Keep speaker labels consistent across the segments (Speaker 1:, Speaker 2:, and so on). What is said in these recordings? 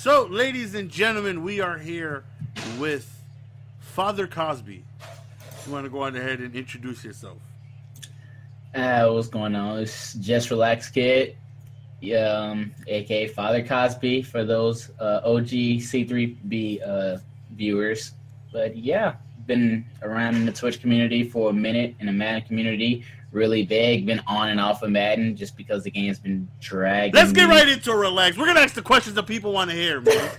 Speaker 1: So, ladies and gentlemen, we are here with Father Cosby. You want to go on ahead and introduce yourself?
Speaker 2: What's going on? It's Just Relax Kid, aka Father Cosby for those OG C3B viewers. But yeah, been around in the Twitch community for a minute, in the Madden community, really big. Been on and off of Madden just because the game's been dragging.
Speaker 1: Let's get right into it. Relax. We're gonna ask the questions that people want to hear, man.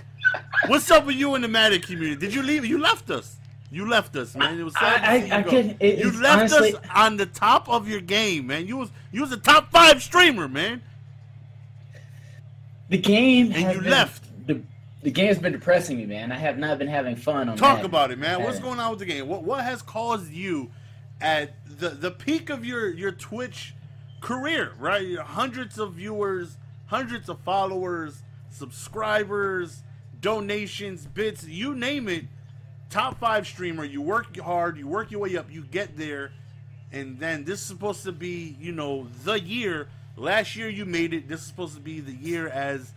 Speaker 1: What's up with you in the Madden community? Did you leave? You left us. You left us, man. It was sad to see you go. You left us on the top of your game, man. You was a top 5 streamer, man.
Speaker 2: The game
Speaker 1: and you left.
Speaker 2: The game's been depressing me, man. I have not been having fun on
Speaker 1: Talk
Speaker 2: Madden.
Speaker 1: about it, man. What's going on with the game? What has caused you at the peak of your Twitch career, right? Hundreds of viewers, hundreds of followers, subscribers, donations, bits, you name it. Top 5 streamer. You work hard, you work your way up, you get there, and then this is supposed to be, you know, the year. Last year you made it. This is supposed to be the year as,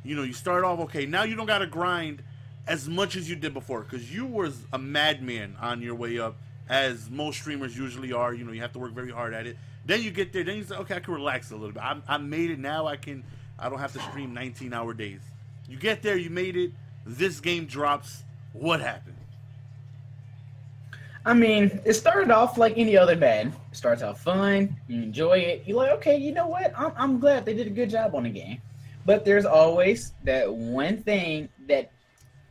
Speaker 1: you know, you start off okay. Now you don't got to grind as much as you did before because you was a madman on your way up, as most streamers usually are. You know, you have to work very hard at it. Then you get there. Then you say, okay, I can relax a little bit. I made it now. I don't have to stream 19-hour days. You get there. You made it. This game drops. What happened?
Speaker 2: I mean, it started off like any other Madden. It starts out fun. You enjoy it. You're like, okay, you know what? I'm glad they did a good job on the game. But there's always that one thing that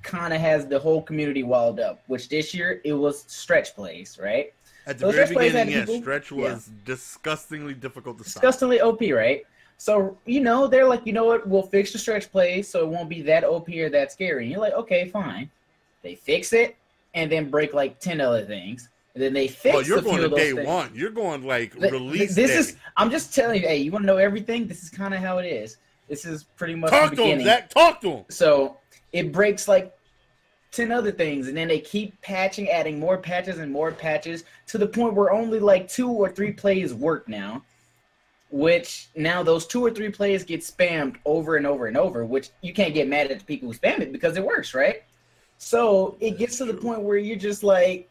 Speaker 2: kind of has the whole community walled up, which this year it was stretch plays, right?
Speaker 1: At the very beginning, yes, stretch was disgustingly difficult to stop.
Speaker 2: Disgustingly OP, right? So, you know, they're like, you know what? We'll fix the stretch plays so it won't be that OP or that scary. And you're like, okay, fine. They fix it and then break like 10 other things. And then they fix
Speaker 1: you're going to day
Speaker 2: things.
Speaker 1: one. You're going like release
Speaker 2: this
Speaker 1: day.
Speaker 2: I'm just telling you, hey, you want to know everything? This is kind of how it is. This is pretty much
Speaker 1: Talk
Speaker 2: the
Speaker 1: to
Speaker 2: beginning.
Speaker 1: him, Zach. Talk to him.
Speaker 2: So it breaks like 10 other things, and then they keep patching, adding more patches and more patches to the point where only like 2 or 3 plays work now, which now those 2 or 3 plays get spammed over and over and over, which you can't get mad at the people who spam it because it works, right? So it gets to the point where you're just like,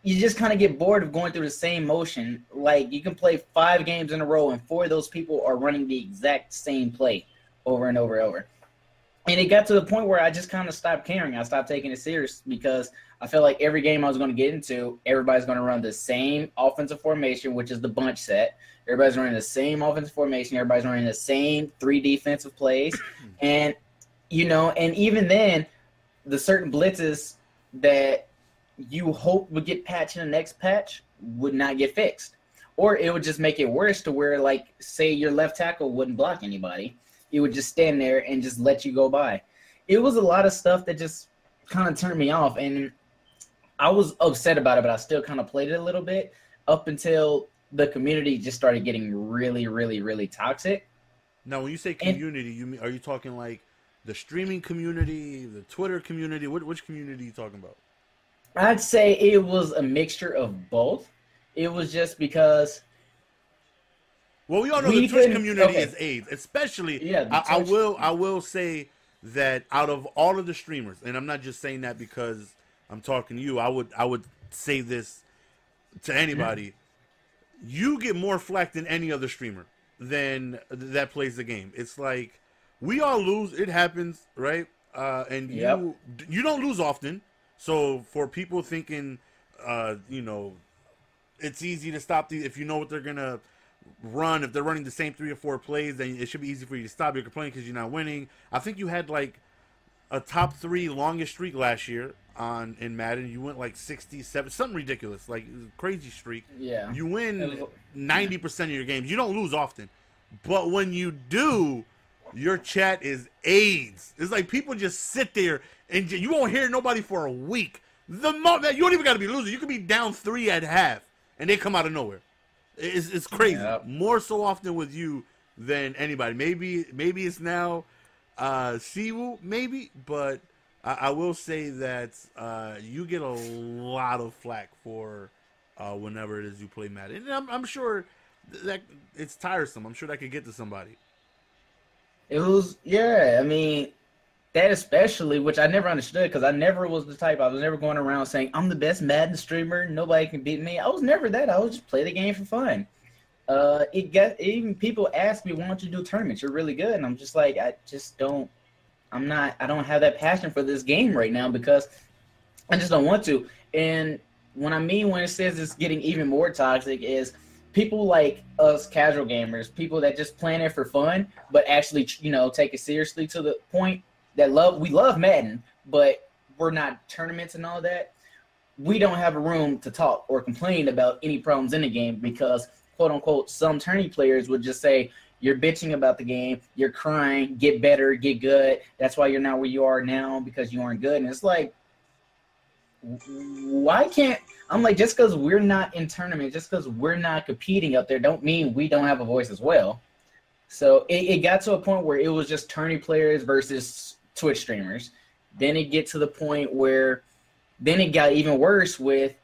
Speaker 2: you just kind of get bored of going through the same motion. Like, you can play 5 games in a row, and 4 of those people are running the exact same play over and over and over. And it got to the point where I just kind of stopped caring. I stopped taking it serious because I felt like every game I was going to get into, everybody's going to run the same offensive formation, which is the bunch set. Everybody's running the same offensive formation. Everybody's running the same 3 defensive plays. And, you know, and even then, the certain blitzes that you hope would get patched in the next patch would not get fixed. Or it would just make it worse to where, like, say your left tackle wouldn't block anybody. It would just stand there and just let you go by. It was a lot of stuff that just kind of turned me off. And I was upset about it, but I still kind of played it a little bit up until the community just started getting really, really, really toxic.
Speaker 1: Now, when you say community, are you talking like the streaming community, the Twitter community? Which community are you talking about?
Speaker 2: I'd say it was a mixture of both. It was just because...
Speaker 1: Well, we all know the Twitch community is AIDS, especially. Yeah, I will say that out of all of the streamers, and I'm not just saying that because I'm talking to you. I would say this to anybody. You get more flack than any other streamer that plays the game. It's like we all lose. It happens, right? And you don't lose often. So for people thinking, you know, it's easy to stop these if you know what they're gonna run. If they're running the same 3 or 4 plays, then it should be easy for you to stop. You're complaining because you're not winning. I think you had like a top 3 longest streak last year in Madden. You went like 67, something ridiculous, like crazy streak.
Speaker 2: Yeah.
Speaker 1: You win 90% of your games. You don't lose often, but when you do, your chat is AIDS. It's like people just sit there and you won't hear nobody for a week. You don't even got to be losing. You could be down 3 at half, and they come out of nowhere. It's crazy. Yep. More so often with you than anybody. Maybe it's now Siwu, maybe, but I will say that you get a lot of flack for whenever it is you play Madden. And I'm sure that it's tiresome. I'm sure that could get to somebody.
Speaker 2: It was, yeah, I mean, that especially, which I never understood because I never was the type. I was never going around saying I'm the best Madden streamer. Nobody can beat me. I was never that. I would just play the game for fun. Even people ask me, why don't you do tournaments? You're really good. And I'm just like, I don't have that passion for this game right now because I just don't want to. And when it says it's getting even more toxic is people like us casual gamers, people that just playing it for fun, but actually, take it seriously to the point that we love Madden, but we're not tournaments and all that. We don't have a room to talk or complain about any problems in the game because, quote unquote, some tourney players would just say, you're bitching about the game, you're crying, get better, get good. That's why you're not where you are now because you aren't good. And it's like, why can't I'm like, just because we're not in tournaments, just because we're not competing up there, don't mean we don't have a voice as well. So it got to a point where it was just tourney players versus Twitch streamers. Then it get to the point where then it got even worse with,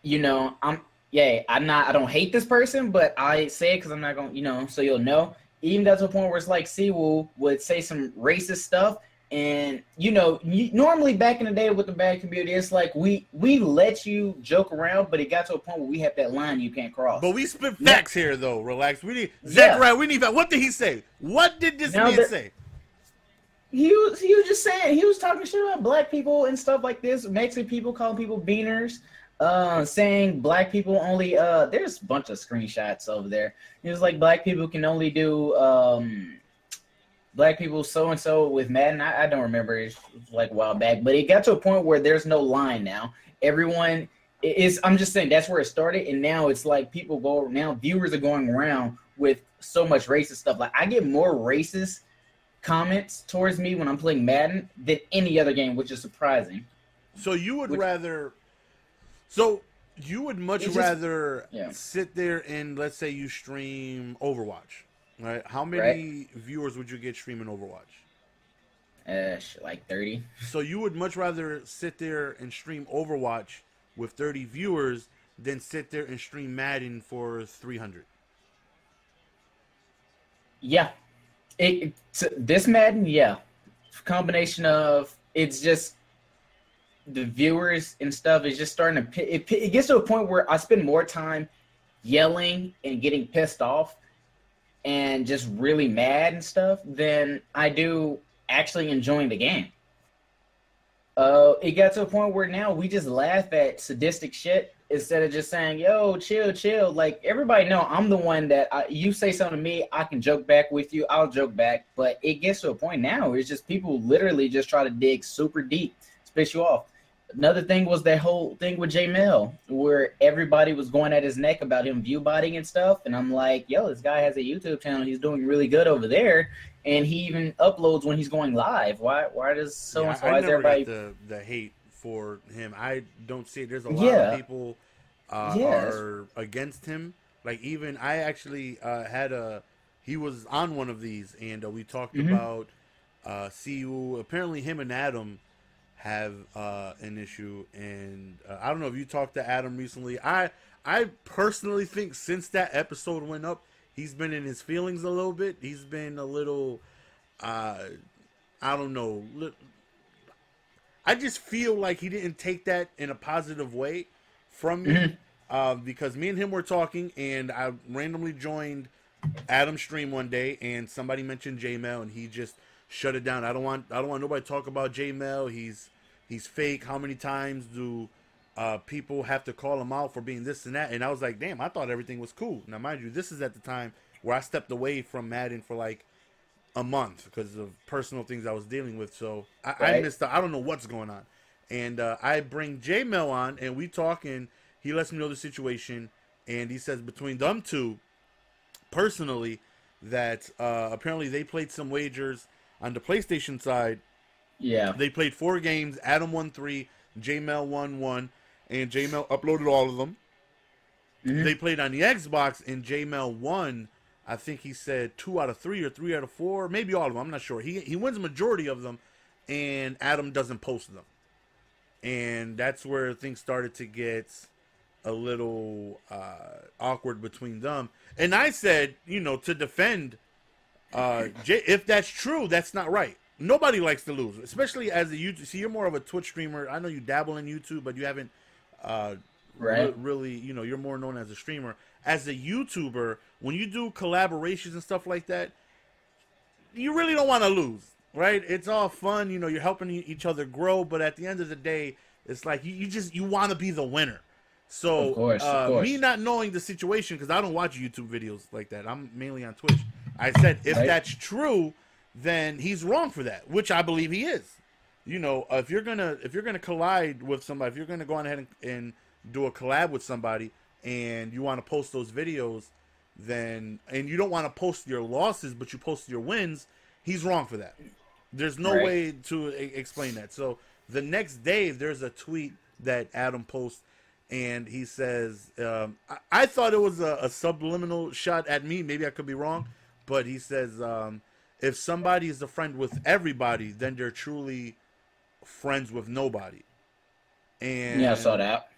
Speaker 2: I don't hate this person, but I say it because I'm not going, so you'll know. Even got to a point where it's like Siwoo would say some racist stuff. And, normally back in the day with the bad community, it's like we let you joke around, but it got to a point where we have that line you can't cross.
Speaker 1: But we spit facts here, though. Relax. We need Zachariah. We need that. What did he say? What did this man say?
Speaker 2: He was just saying, he was talking shit about black people and stuff like this, Mexican people, calling people beaners, saying black people only, there's a bunch of screenshots over there. He was like, black people can only do, black people so-and-so with Madden. I don't remember. It's like a while back. But it got to a point where there's no line now. Everyone is, I'm just saying, that's where it started. And now it's like viewers are going around with so much racist stuff. Like, I get more racist comments towards me when I'm playing Madden than any other game, which is surprising.
Speaker 1: So you would much rather sit there and, let's say you stream Overwatch. Right. How many viewers would you get streaming Overwatch?
Speaker 2: Like 30.
Speaker 1: So you would much rather sit there and stream Overwatch with 30 viewers than sit there and stream Madden for 300?
Speaker 2: Yeah. This Madden, yeah. Combination of, it's just the viewers and stuff is just starting to... It gets to a point where I spend more time yelling and getting pissed off and just really mad and stuff than I do actually enjoying the game. It got to a point where now we just laugh at sadistic shit instead of just saying, yo, chill. Like, everybody know I'm the one that you say something to me, I can joke back with you, I'll joke back. But it gets to a point now where it's just people literally just try to dig super deep, piss you off. Another thing was that whole thing with J-Mel, where everybody was going at his neck about him view botting and stuff. And I'm like, yo, this guy has a YouTube channel. He's doing really good over there. And he even uploads when he's going live. Why does so-and-so?
Speaker 1: I never got the hate for him. I don't see it. There's a lot of people are against him. Like, even I actually he was on one of these, and we talked about Siwoo. Apparently him and Adam have an issue, and I don't know if you talked to Adam recently. I personally think since that episode went up, he's been in his feelings a little bit. He's been a little, I don't know. I just feel like he didn't take that in a positive way from me, because me and him were talking, and I randomly joined Adam's stream one day, and somebody mentioned J-Mel, and he just shut it down. I don't want nobody to talk about J-Mel. He's fake. How many times do people have to call him out for being this and that? And I was like, damn, I thought everything was cool. Now, mind you, this is at the time where I stepped away from Madden for like a month because of personal things I was dealing with. So I missed out. I don't know what's going on. And I bring J-Mel on, and we talk, and he lets me know the situation. And he says between them two, personally, that apparently they played some wagers on the PlayStation side.
Speaker 2: Yeah.
Speaker 1: They played 4 games. Adam won 3. J-Mel won 1. And J-Mel uploaded all of them. They played on the Xbox, and J-Mel won, I think he said 2 out of 3 or 3 out of 4. Maybe all of them. I'm not sure. He wins the majority of them, and Adam doesn't post them. And that's where things started to get a little awkward between them. And I said, to defend... if that's true, that's not right. nobody likes to lose, especially as a YouTube. See, you're more of a Twitch streamer. I know you dabble in YouTube, but you haven't really, you know, you're more known as a streamer. As a YouTuber, when you do collaborations and stuff like that, you really don't want to lose, right? It's all fun, you know, you're helping each other grow, but at the end of the day, it's like you want to be the winner. So,
Speaker 2: of course.
Speaker 1: Me not knowing the situation, because I don't watch YouTube videos like that. I'm mainly on Twitch. I said, if that's true, then he's wrong for that, which I believe he is. You know, if you're gonna collide with somebody, if you're gonna go on ahead and do a collab with somebody, and you want to post those videos, then, and you don't want to post your losses, but you post your wins, he's wrong for that. There's no way to explain that. So the next day, there's a tweet that Adam posts, and he says, I thought it was a subliminal shot at me. Maybe I could be wrong, but he says, if somebody is a friend with everybody, then they're truly friends with nobody. And
Speaker 2: yeah, I saw that.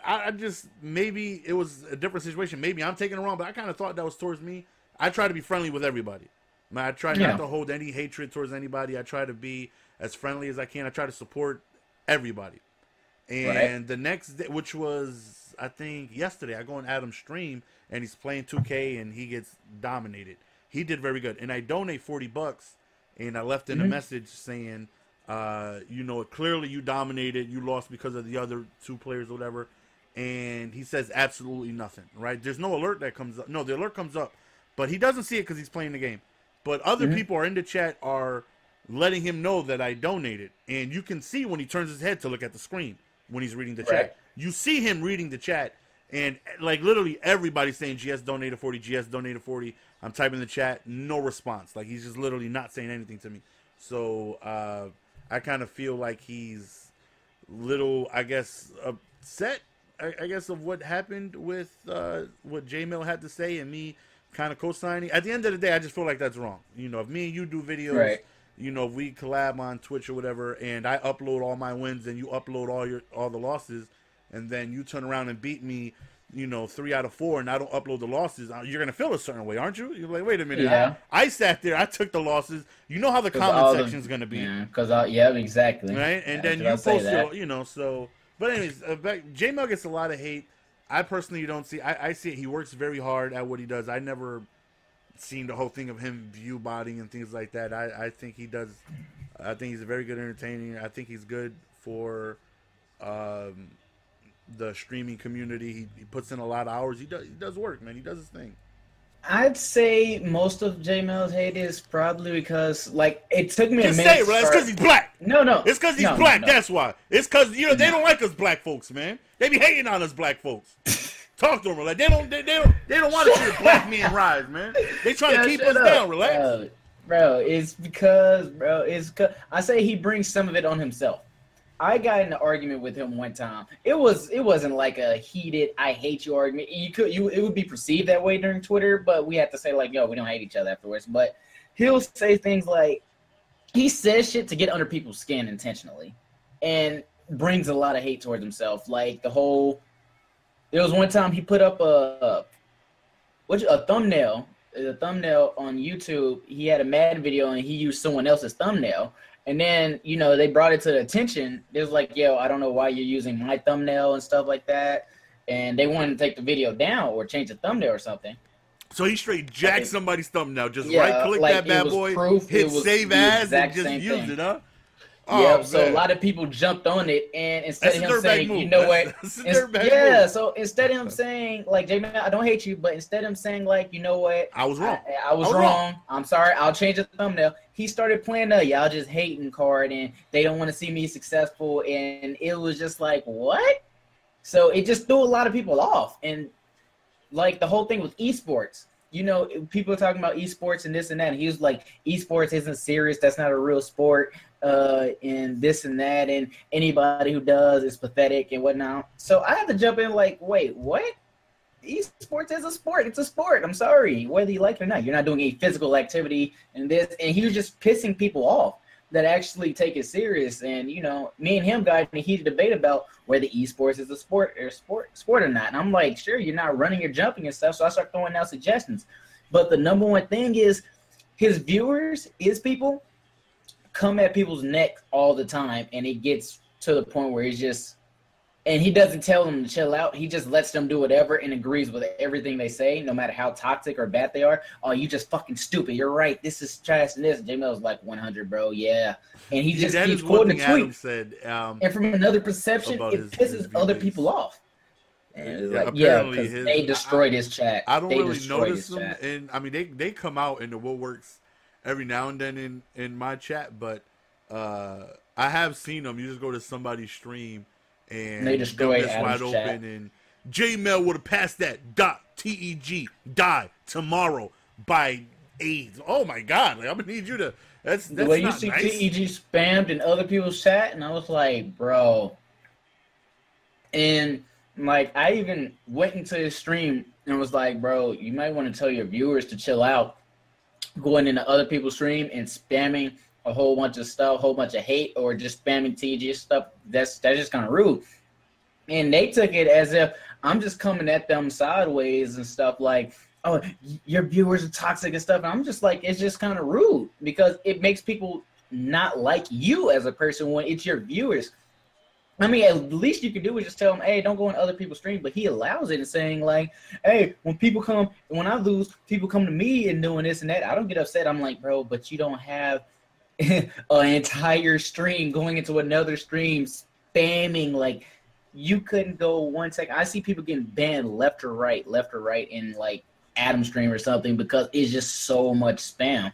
Speaker 1: I just, maybe it was a different situation. Maybe I'm taking it wrong, but I kind of thought that was towards me. I try to be friendly with everybody. I try not to hold any hatred towards anybody. I try to be as friendly as I can. I try to support everybody. And the next day, which was, I think, yesterday, I go on Adam's stream, and he's playing 2K, and he gets dominated. He did very good. And I donate $40, and I left in a message saying, you know, clearly you dominated. You lost because of the other two players or whatever. And he says absolutely nothing, right? There's no alert that comes up. No, the alert comes up, but he doesn't see it because he's playing the game. But other people are in the chat are letting him know that I donated. And you can see when he turns his head to look at the screen when he's reading the chat. You see him reading the chat, and like literally everybody's saying GS donated 40, GS donated 40. I'm typing in the chat, no response. Like he's just literally not saying anything to me. So I kind of feel like he's little, I guess, upset, I guess, of what happened with what J-Mel had to say and me kind of co-signing. At the end of the day, I just feel like that's wrong. You know, if me and you do videos, you know, if we collab on Twitch or whatever, and I upload all my wins and you upload all the losses, and then you turn around and beat me, you know, 3 out of 4, and I don't upload the losses, you're going to feel a certain way, aren't you? You're like, wait a minute. I sat there, I took the losses. You know how the comment section is going to be.
Speaker 2: Yeah, exactly.
Speaker 1: Right? And then you post your, you know, so. But anyways, J-Mel gets a lot of hate. I personally don't see. I see it. He works very hard at what he does. I never seen the whole thing of him view botting and things like that. I think he does. I think he's a very good entertainer. I think he's good for the streaming community. He puts in a lot of hours. He does work, man. He does his thing.
Speaker 2: I'd say most of J-Mel's hate is probably because, like, it took me a minute.
Speaker 1: Just say it, bro. It's because he's black.
Speaker 2: No.
Speaker 1: It's because he's black. No. That's why. It's because, you know, they don't like us black folks, man. They be hating on us black folks. Talk to them, like they don't want to see the black men rise, man. They trying to keep us down. Relax,
Speaker 2: bro. It's because I say he brings some of it on himself. I got in an argument with him one time. It wasn't like a heated "I hate you" argument. It would be perceived that way during Twitter, but we had to say like, "Yo, we don't hate each other afterwards." But he'll say things like, he says shit to get under people's skin intentionally, and brings a lot of hate towards himself. Like there was one time he put up a thumbnail. A thumbnail on YouTube. He had a Madden video and he used someone else's thumbnail. And then, you know, they brought it to the attention. It was like, yo, I don't know why you're using my thumbnail and stuff like that. And they wanted to take the video down or change the thumbnail or something.
Speaker 1: So he straight jacked somebody's thumbnail. Just right-click that bad boy, hit save as, and just use it, huh?
Speaker 2: Yeah, so a lot of people jumped on it, and instead of him saying, you know what, so instead of him saying, like, J-Man, I don't hate you, but instead of him saying, like, you know what,
Speaker 1: I was wrong.
Speaker 2: I was wrong. I'm sorry, I'll change the thumbnail. He started playing the y'all just hating card, and they don't want to see me successful, and it was just like, what? So it just threw a lot of people off, and, like, the whole thing with esports. You know, people are talking about esports and this and that, and he was like, esports isn't serious, that's not a real sport. And this and that, and anybody who does is pathetic and whatnot. So I had to jump in like, wait, what? Esports is a sport. It's a sport. I'm sorry, whether you like it or not. You're not doing a physical activity and this. And he was just pissing people off that actually take it serious. And, you know, me and him got in a heated debate about whether esports is a sport or not. And I'm like, sure, you're not running or jumping and stuff. So I start throwing out suggestions. But the number one thing is his viewers, his people, come at people's neck all the time, and it gets to the point where he's just, and he doesn't tell them to chill out. He just lets them do whatever and agrees with everything they say, no matter how toxic or bad they are. Oh, you just fucking stupid. You're right. This is trash and this. J-Mel's like 100, bro. Yeah. And he just keeps quoting the tweet.
Speaker 1: Said,
Speaker 2: and from another perception, it pisses other people off. And like, because they destroyed his chat.
Speaker 1: I don't really notice them. And I mean, they come out in the woodworks every now and then in my chat, but I have seen them. You just go to somebody's stream and
Speaker 2: they destroy
Speaker 1: Adam's wide
Speaker 2: chat.
Speaker 1: open, and J-Mel would have passed that. TEG die tomorrow by AIDS. Oh my God! Like, I'm gonna need you to. That's
Speaker 2: the way you
Speaker 1: not
Speaker 2: see
Speaker 1: nice.
Speaker 2: TEG spammed in other people's chat, and I was like, bro. And like, I even went into his stream and was like, bro, you might want to tell your viewers to chill out, going into other people's stream and spamming a whole bunch of stuff, a whole bunch of hate, or just spamming TG stuff. That's just kind of rude. And they took it as if I'm just coming at them sideways and stuff like, oh, your viewers are toxic and stuff. And I'm just like, it's just kind of rude because it makes people not like you as a person when it's your viewers. I mean, at least you can do is just tell them, hey, don't go on other people's streams. But he allows it and saying like, hey, when I lose, people come to me and doing this and that. I don't get upset. I'm like, bro, but you don't have an entire stream going into another stream spamming. Like, you couldn't go 1 second. I see people getting banned left or right in like Adam stream or something because it's just so much spam.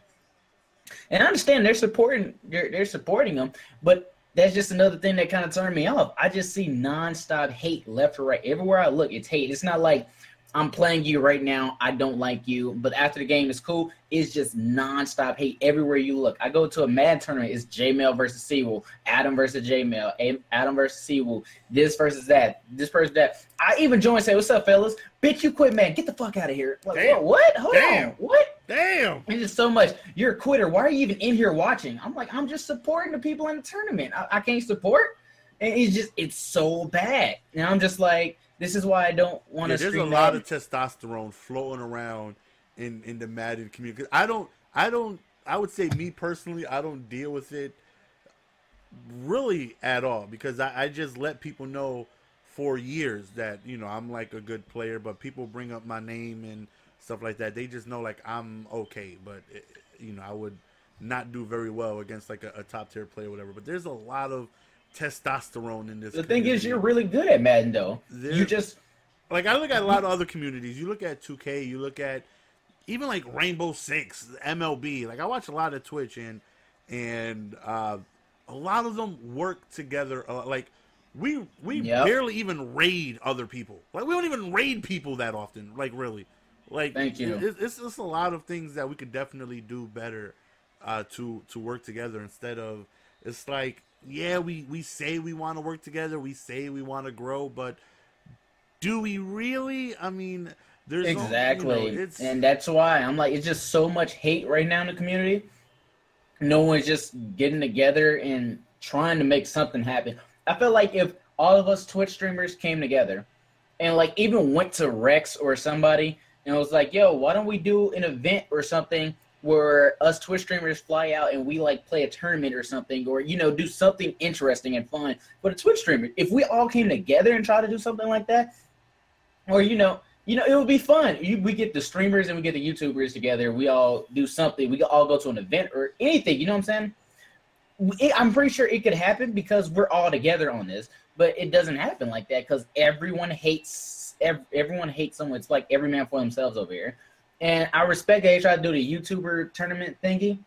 Speaker 2: And I understand they're supporting them, but that's just another thing that kind of turned me off. I just see nonstop hate left or right. Everywhere I look, it's hate. It's not like I'm playing you right now, I don't like you, but after the game is cool, it's just nonstop hate everywhere you look. I go to a Madden tournament, it's J-Mel versus Sewell, Adam versus J-Mel, Adam versus Sewell, this versus that, this versus that. I even join and say, what's up, fellas? Bitch, you quit, man. Get the fuck out of here. Like,
Speaker 1: damn.
Speaker 2: What? Hold
Speaker 1: damn.
Speaker 2: on. What?
Speaker 1: Damn.
Speaker 2: It's just so much. You're a quitter. Why are you even in here watching? I'm like, I'm just supporting the people in the tournament. I can't support. And it's so bad. And I'm just like, this is why I don't want to stream.
Speaker 1: There's a lot of testosterone floating around in the Madden community. I would say, me personally, I don't deal with it really at all because I just let people know for years that, you know, I'm like a good player, but people bring up my name and stuff like that. They just know like I'm okay, but you know, I would not do very well against like a top tier player or whatever. But there's a lot of testosterone in this.
Speaker 2: The thing is, you're really good at Madden, though. You just
Speaker 1: like, I look at a lot of other communities. You look at 2K. You look at even like Rainbow Six, MLB. Like, I watch a lot of Twitch, and a lot of them work together. Like, we barely even raid other people. Like, we don't even raid people that often. Like, really. Like,
Speaker 2: thank you.
Speaker 1: It's a lot of things that we could definitely do better to work together instead of, it's like, yeah, we say we want to work together, we say we want to grow, but do we really? I mean, there's
Speaker 2: exactly, and that's why I'm like, it's just so much hate right now in the community. No one's just getting together and trying to make something happen. I feel like if all of us Twitch streamers came together and like even went to Rex or somebody and was like, yo, why don't we do an event or something where us Twitch streamers fly out and we like play a tournament or something, or, you know, do something interesting and fun for the Twitch streamer. If we all came together and try to do something like that, or, you know, it would be fun. We get the streamers and we get the YouTubers together. We all do something. We all go to an event or anything. You know what I'm saying? I'm pretty sure it could happen because we're all together on this, but it doesn't happen like that because everyone hates someone. It's like every man for themselves over here. And I respect that they try to do the YouTuber tournament thingy,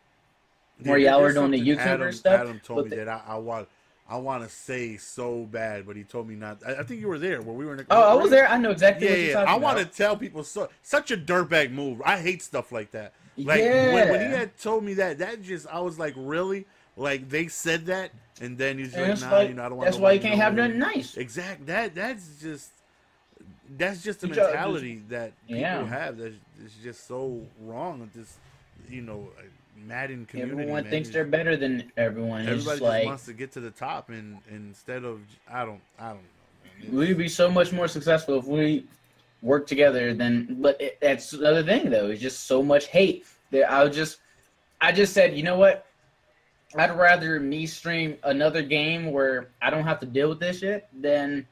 Speaker 2: where y'all are doing the YouTuber stuff.
Speaker 1: Adam told me that I want to say so bad, but he told me not. I think you were there where we were in the.
Speaker 2: I was there. I know exactly what you're talking about.
Speaker 1: I want to tell people such a dirtbag move. I hate stuff like that. Like, when he had told me that just, I was like, really? Like, they said that, and then he's like, nah, you know, I don't want.
Speaker 2: That's why you can't have nothing nice.
Speaker 1: Exactly. That's just the mentality that people have. That's just so wrong with this, you know, Madden community.
Speaker 2: Everyone thinks they're better than everyone.
Speaker 1: Everybody just wants to get to the top, and instead of, I don't know.
Speaker 2: We'd be so much more successful if we work together. That's another thing, though. It's just so much hate. I just said, you know what? I'd rather me stream another game where I don't have to deal with this shit than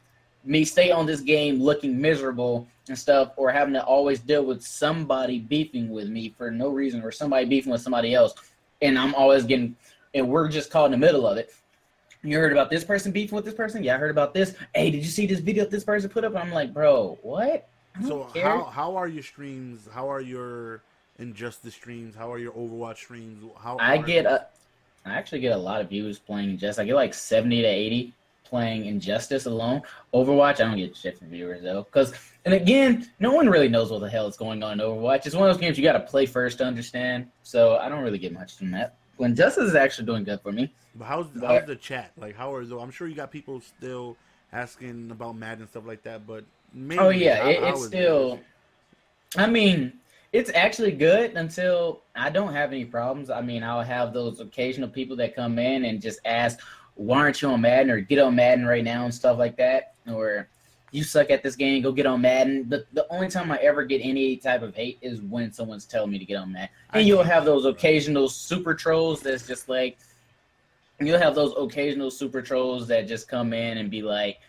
Speaker 2: me stay on this game looking miserable and stuff, or having to always deal with somebody beefing with me for no reason, or somebody beefing with somebody else, and I'm always getting, and we're just caught in the middle of it. You heard about this person beefing with this person? Yeah, I heard about this. Hey, did you see this video this person put up? And I'm like, bro, what?
Speaker 1: So how are your streams? How are your Injustice streams? How are your Overwatch streams?
Speaker 2: I actually get a lot of views playing Injustice. I get like 70 to 80 playing Injustice alone. Overwatch, I don't get shit from viewers though. And again, no one really knows what the hell is going on in Overwatch. It's one of those games you got to play first to understand. So I don't really get much from that. When Injustice is actually doing good for me.
Speaker 1: But how's the chat? Like, I'm sure you got people still asking about Madden and stuff like that. But maybe,
Speaker 2: oh yeah, it's still. I mean, it's actually good until I don't have any problems. I mean, I'll have those occasional people that come in and just ask, why aren't you on Madden, or get on Madden right now and stuff like that, or you suck at this game, go get on Madden. But the only time I ever get any type of hate is when someone's telling me to get on Madden. And you'll have those occasional super trolls that's just like, you'll have those occasional super trolls that just come in and be like,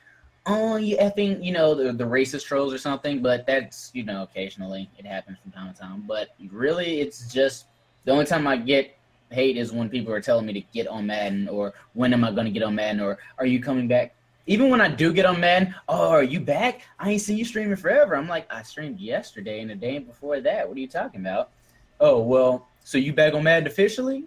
Speaker 2: oh, you effing, the racist trolls or something. But that's, occasionally it happens from time to time. But really, it's just the only time I get hate is when people are telling me to get on Madden, or when am I going to get on Madden, or are you coming back? Even when I do get on Madden, oh, are you back? I ain't seen you streaming forever. I'm like, I streamed yesterday and the day before that. What are you talking about? Oh, well, so you back on Madden officially?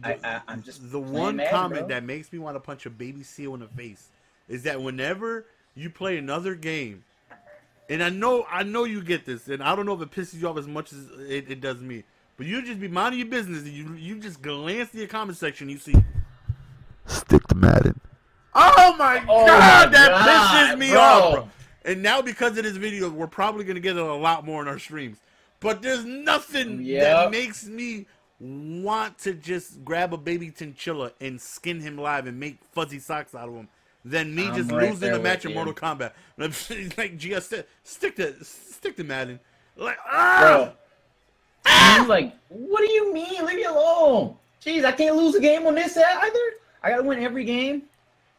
Speaker 2: I'm just
Speaker 1: the one
Speaker 2: Madden,
Speaker 1: comment
Speaker 2: bro.
Speaker 1: that makes me want to punch a baby seal in the face is that whenever you play another game, and I know you get this, and I don't know if it pisses you off as much as it does me, but you just be minding your business, and you just glance to your comment section, you see, stick to Madden. Oh my God, that pisses me off, bro. And now because of this video, we're probably gonna get it a lot more in our streams. But there's nothing that makes me want to just grab a baby chinchilla and skin him live and make fuzzy socks out of him than me just losing a match in Mortal Kombat. Like GS said, stick to Madden. Like
Speaker 2: bro. I'm like, what do you mean? Leave me alone. Jeez, I can't lose a game on this set either. I gotta win every game.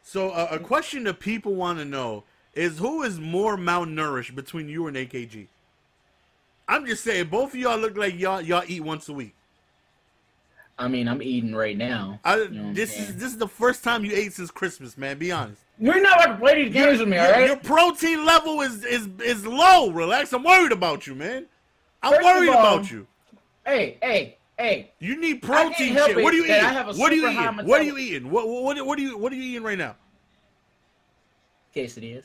Speaker 1: So a question that people want to know is, who is more malnourished between you and AKG? I'm just saying, both of y'all look like y'all eat once a week.
Speaker 2: I mean, I'm eating right now.
Speaker 1: This is the first time you ate since Christmas, man. Be honest.
Speaker 2: You're not about to play these games with me, all right?
Speaker 1: Your protein level is low. Relax. I'm worried about you, man. I'm worried about you.
Speaker 2: Hey.
Speaker 1: You need protein shit. What are you eating? What are you eating? What are you eating? What are you eating right now?
Speaker 2: Quesadillas.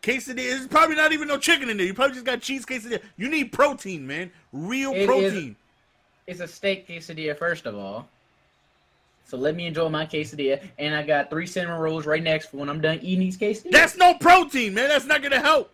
Speaker 1: Quesadilla. There's probably not even no chicken in there. You probably just got cheese quesadilla. You need protein, man. Real protein.
Speaker 2: It's a steak quesadilla, first of all. So let me enjoy my quesadilla. And I got 3 cinnamon rolls right next for when I'm done eating these quesadillas.
Speaker 1: That's no protein, man. That's not gonna help.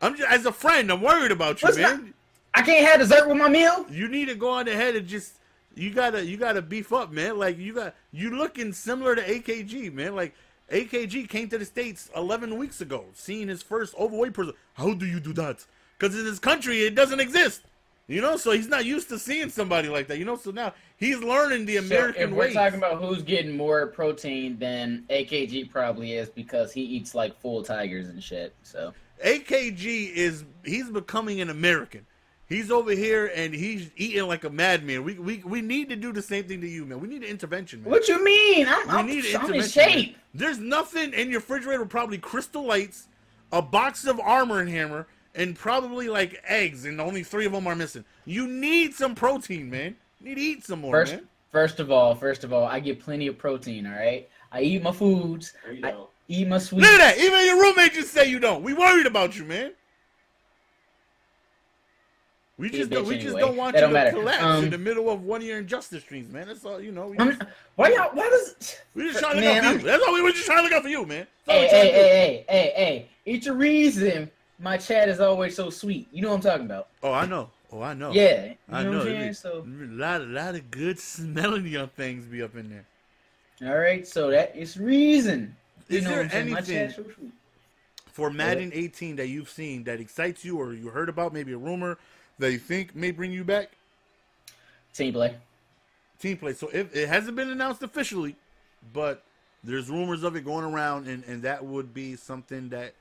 Speaker 1: I'm just, as a friend, I'm worried about you, man.
Speaker 2: I can't have dessert with my meal.
Speaker 1: You need to go on ahead and just you gotta beef up, man. Like you looking similar to AKG, man. Like AKG came to the States 11 weeks ago, seeing his first overweight person. How do you do that? Because in this country it doesn't exist. So he's not used to seeing somebody like that. So now he's learning the American way.
Speaker 2: If we're talking about who's getting more protein than AKG probably is, because he eats like full tigers and shit. So
Speaker 1: AKG he's becoming an American. He's over here and he's eating like a madman. We need to do the same thing to you, man. We need an intervention, man.
Speaker 2: What you mean? I'm in shape.
Speaker 1: Man. There's nothing in your refrigerator, probably crystal lights, a box of Armor & Hammer, and probably like eggs, and only 3 of them are missing. You need some protein, man. You need to eat some more, man.
Speaker 2: First of all, I get plenty of protein, all right? I eat my foods. I eat my sweets.
Speaker 1: Look at that. Even your roommate just say you don't. We worried about you, man. We just don't want you to collapse in the middle of one of your Injustice streams, man. That's all,
Speaker 2: we just
Speaker 1: trying to look out for you. That's all we were just trying to look out for you, man.
Speaker 2: Hey. It's a reason my chat is always so sweet. You know what I'm talking about.
Speaker 1: Oh, I know.
Speaker 2: Yeah.
Speaker 1: I know. So a lot of good smelling young things be up in there.
Speaker 2: All right, so that is reason.
Speaker 1: Is there anything for Madden 18 that you've seen that excites you, or you heard about, maybe a rumor that you think may bring you back?
Speaker 2: Team play.
Speaker 1: Team play. So if it hasn't been announced officially, but there's rumors of it going around, and that would be something that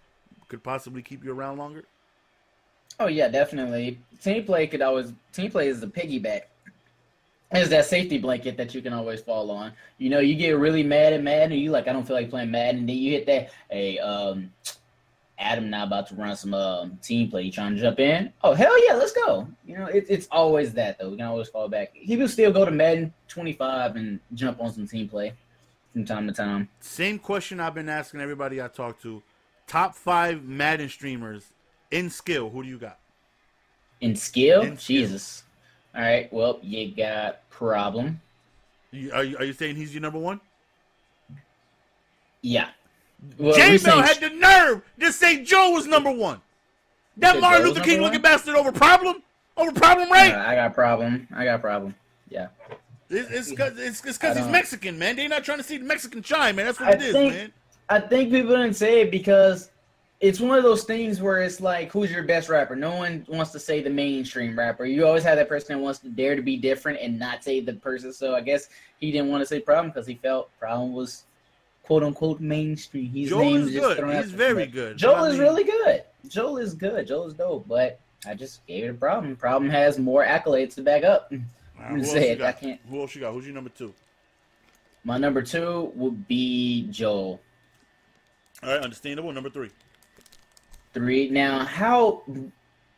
Speaker 1: could possibly keep you around longer.
Speaker 2: Oh yeah, definitely. Team play is the piggyback. It's that safety blanket that you can always fall on. You know, you get really mad at Madden, and you like, I don't feel like playing Madden, and then you hit that, hey, Adam now about to run some team play. You trying to jump in? Oh, hell yeah, let's go. You know, it's always that, though. We can always fall back. He will still go to Madden 25 and jump on some team play from time to time.
Speaker 1: Same question I've been asking everybody I talk to. Top 5 Madden streamers in skill. Who do you got?
Speaker 2: In skill? Jesus. All right, well, you got Problem.
Speaker 1: Are you saying he's your number 1?
Speaker 2: Yeah. Well,
Speaker 1: J-Mel had the nerve to say Joe was number 1. That Martin Luther King looking bastard over Problem? Over Problem, right?
Speaker 2: I got Problem. Yeah.
Speaker 1: It's because he's Mexican, man. They're not trying to see the Mexican chime, man. That's what it is, man.
Speaker 2: I think people didn't say it because it's one of those things where it's like, who's your best rapper? No one wants to say the mainstream rapper. You always have that person that wants to dare to be different and not say the person. So I guess he didn't want to say Problem because he felt Problem was quote-unquote mainstream.
Speaker 1: Joel is good. He's very good.
Speaker 2: Joel is really good. Joel is good. Joel is dope. But I just gave it a Problem. Problem has more accolades to back up.
Speaker 1: Who else you got? Who's your number 2?
Speaker 2: My number 2 would be Joel.
Speaker 1: All right, understandable. Number 3.
Speaker 2: 3. Now, how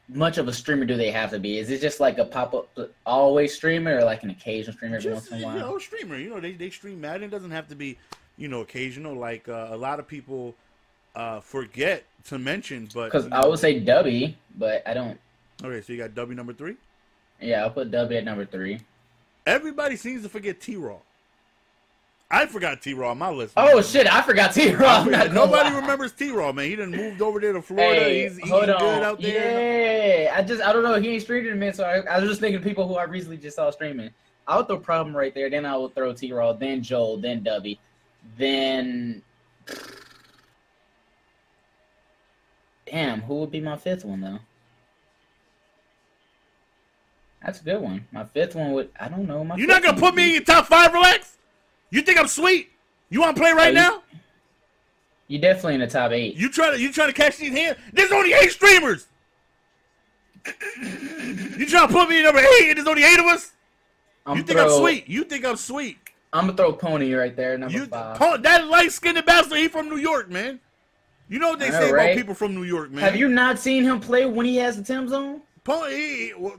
Speaker 2: much of a streamer do they have to be? Is it just like a pop-up always streamer or like an occasional streamer every once in a while?
Speaker 1: You know, streamer. You know, they stream Madden. It doesn't have to be, you know, occasional. Like a lot of people forget to mention, but
Speaker 2: because I would say Dubby, but I don't.
Speaker 1: Okay, so you got W number 3.
Speaker 2: Yeah, I'll put Dubby at number 3.
Speaker 1: Everybody seems to forget T-Raw. I forgot T-Raw on my list.
Speaker 2: Man. Oh, shit, I forgot T-Raw.
Speaker 1: Nobody remembers T-Raw, man. He done moved over there to Florida.
Speaker 2: Hey,
Speaker 1: he's eating good out there.
Speaker 2: Yeah, I don't know. He ain't streaming, man, so I was just thinking of people who I recently just saw streaming. I'll throw Problem right there, then I will throw T-Raw, then Joel, then Dubby, then... Damn, who would be my 5th one, though? That's a good one. My 5th one would... I don't know.
Speaker 1: You're not going to put me in your top 5, relax? You think I'm sweet? You want to play right now?
Speaker 2: You're definitely in the top 8.
Speaker 1: You trying to catch these hands? There's only 8 streamers. You trying to put me in number 8 and there's only 8 of us? You think I'm sweet? You think I'm sweet?
Speaker 2: I'm going to throw Pony right there, number 5.
Speaker 1: That light-skinned bastard, he from New York, man. You know what they say about people from New York, man.
Speaker 2: Have you not seen him play when he has the Tim's on?
Speaker 1: Pony, what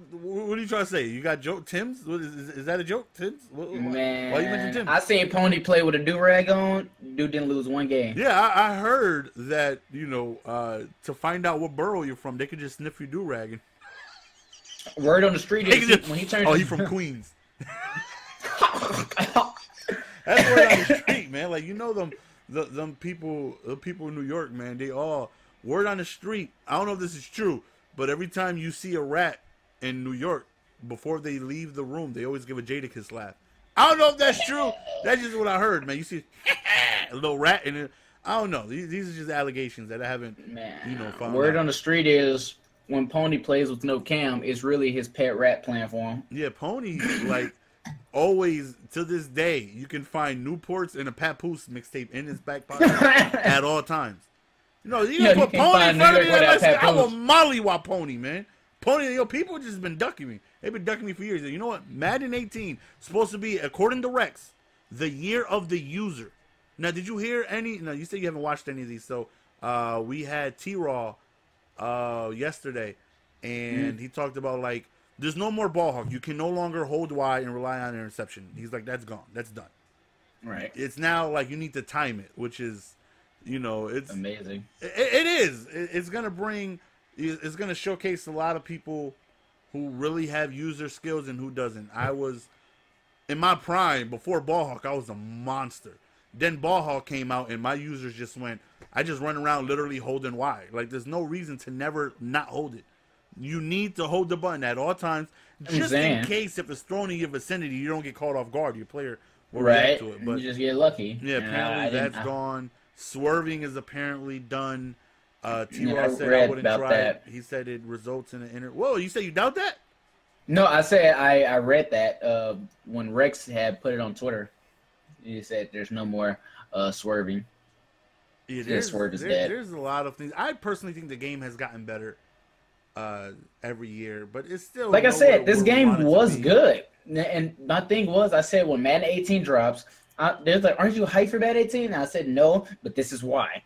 Speaker 1: are you trying to say? You got joke Tim's? Is that a joke? Tim's?
Speaker 2: Man,
Speaker 1: why you mention Tim's?
Speaker 2: I seen Pony play with a do-rag on. Dude didn't lose one game.
Speaker 1: Yeah, I heard that, you know, to find out what borough you're from, they could just sniff your do-rag.
Speaker 2: Word on the street is when he turns...
Speaker 1: Oh, he's from Queens. That's word on the street, man. Like, you know them people, the people in New York, man, they all... Word on the street, I don't know if this is true, but every time you see a rat in New York, before they leave the room, they always give a Jadakiss laugh. I don't know if that's true. That's just what I heard, man. You see a little rat in it. I don't know. These are just allegations that I haven't, found
Speaker 2: Word
Speaker 1: out.
Speaker 2: On the street is when Pony plays with no cam, it's really his pet rat playing for him.
Speaker 1: Yeah, Pony, like, always, to this day, you can find Newports and a Papoose mixtape in his back pocket at all times. You know, you put Pony in front of me, I will mollywop Pony, man. Pony, people just been ducking me. They've been ducking me for years. You know what? Madden 18 supposed to be, according to Rex, the year of the user. Now, did you hear any? No, you said you haven't watched any of these. So, we had T-Raw yesterday, and he talked about, like, there's no more ball hawk. You can no longer hold wide and rely on interception. He's like, that's gone. That's done.
Speaker 2: Right.
Speaker 1: It's now, like, you need to time it, which is... You know, it's
Speaker 2: amazing.
Speaker 1: It is. It's gonna bring. It's gonna showcase a lot of people who really have user skills and who doesn't. I was in my prime before Ballhawk. I was a monster. Then Ballhawk came out and my users just went. I just run around literally holding Y. Like there's no reason to never not hold it. You need to hold the button at all times, just in case if it's thrown in your vicinity, you don't get caught off guard. Your player will react to it. But
Speaker 2: you just get lucky.
Speaker 1: Yeah, apparently that's gone. Swerving is apparently done. T-Raw said I wouldn't try it. He said it results in an inner... Whoa, you say you doubt that?
Speaker 2: No, I said I read that when Rex had put it on Twitter. He said there's no more swerving.
Speaker 1: Yeah,
Speaker 2: Yeah, swerve is dead.
Speaker 1: there's a lot of things. I personally think the game has gotten better every year, but it's still
Speaker 2: Like I
Speaker 1: nowhere
Speaker 2: said, this
Speaker 1: where we
Speaker 2: game
Speaker 1: want it to
Speaker 2: was
Speaker 1: be.
Speaker 2: good. And my thing was, I said when Madden 18 drops, there's like, aren't you hyped for Madden 18? And I said no, but this is why.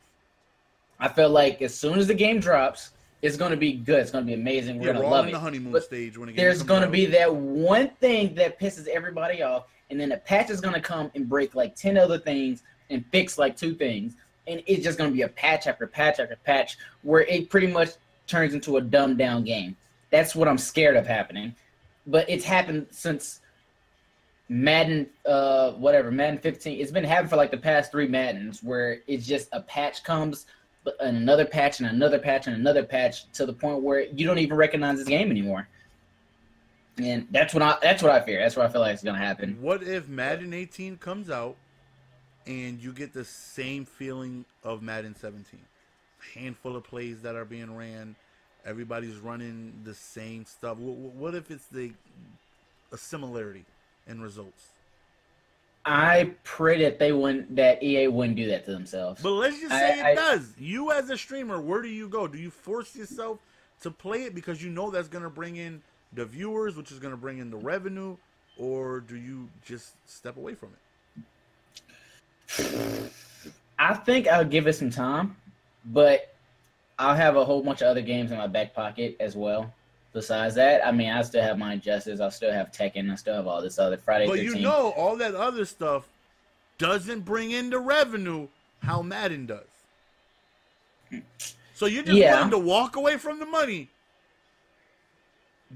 Speaker 2: I felt like as soon as the game drops, it's going to be good. It's going to be amazing. We're
Speaker 1: Yeah,
Speaker 2: going
Speaker 1: we're
Speaker 2: to
Speaker 1: all
Speaker 2: love
Speaker 1: in the
Speaker 2: it.
Speaker 1: honeymoon
Speaker 2: But
Speaker 1: stage when a game
Speaker 2: there's
Speaker 1: comes
Speaker 2: going to
Speaker 1: out.
Speaker 2: be that one thing that pisses everybody off, and then a patch is going to come and break like 10 other things and fix like 2 things. And it's just going to be a patch after patch after patch where it pretty much turns into a dumbed down game. That's what I'm scared of happening. But it's happened since Madden, Madden 15. It's been happening for like the past 3 Maddens where it's just a patch comes, and another patch and another patch and another patch to the point where you don't even recognize this game anymore. And that's what I fear. That's what I feel like is gonna happen.
Speaker 1: What if Madden 18 comes out and you get the same feeling of Madden 17? Handful of plays that are being ran, everybody's running the same stuff. What if it's a similarity in results?
Speaker 2: I pray that EA wouldn't do that to themselves.
Speaker 1: But let's just say it does. You as a streamer, where do you go? Do you force yourself to play it because you know that's going to bring in the viewers, which is going to bring in the revenue, or do you just step away from it?
Speaker 2: I think I'll give it some time, but I'll have a whole bunch of other games in my back pocket as well. Besides that, I mean, I still have my Injustice, I still have Tekken, I still have all this other Friday 13.
Speaker 1: But you know, all that other stuff doesn't bring in the revenue how Madden does. So you're just willing to walk away from the money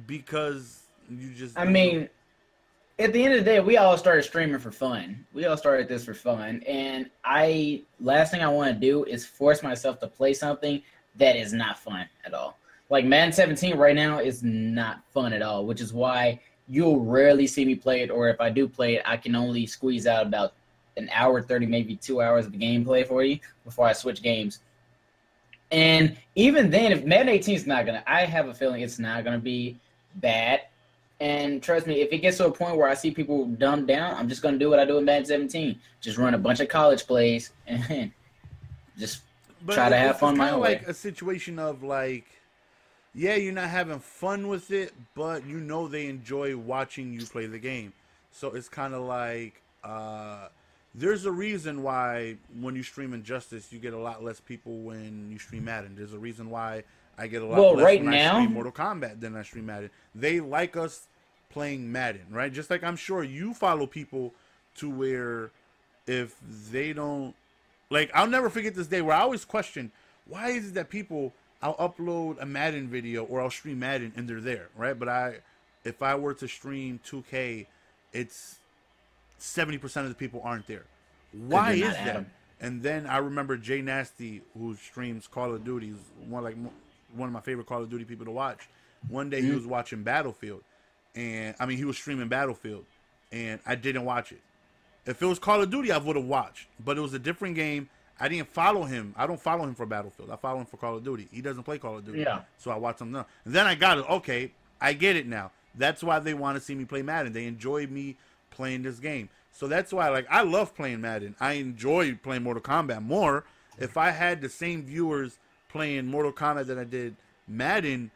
Speaker 1: because you just...
Speaker 2: I mean, at the end of the day, we all started streaming for fun. We all started this for fun. And last thing I want to do is force myself to play something that is not fun at all. Like Madden 17 right now is not fun at all, which is why you'll rarely see me play it, or if I do play it, I can only squeeze out about an hour, 30, maybe 2 hours of gameplay for you before I switch games. And even then, if Madden 18 is not going to, I have a feeling it's not going to be bad. And trust me, if it gets to a point where I see people dumb down, I'm just going to do what I do in Madden 17. Just run a bunch of college plays and just try to have fun my own way.
Speaker 1: It's like a situation of like, yeah, you're not having fun with it, but you know they enjoy watching you play the game. So it's kind of like there's a reason why when you stream Injustice, you get a lot less people when you stream Madden. There's a reason why I get a lot less when I stream Mortal Kombat than I stream Madden. They like us playing Madden, right? Just like I'm sure you follow people to where if they don't... Like, I'll never forget this day where I always question, why is it that people... I'll upload a Madden video or I'll stream Madden and they're there, right? But if I were to stream 2K, it's 70% of the people aren't there. Why is that? And then I remember Jay Nasty, who streams Call of Duty, one of my favorite Call of Duty people to watch. One day he was watching Battlefield, and I mean he was streaming Battlefield, and I didn't watch it. If it was Call of Duty, I would have watched, but it was a different game. I didn't follow him. I don't follow him for Battlefield. I follow him for Call of Duty. He doesn't play Call of Duty.
Speaker 2: Yeah.
Speaker 1: So I watch him now. And then I got it. Okay, I get it now. That's why they want to see me play Madden. They enjoy me playing this game. So that's why, like, I love playing Madden. I enjoy playing Mortal Kombat more. If I had the same viewers playing Mortal Kombat that I did Madden,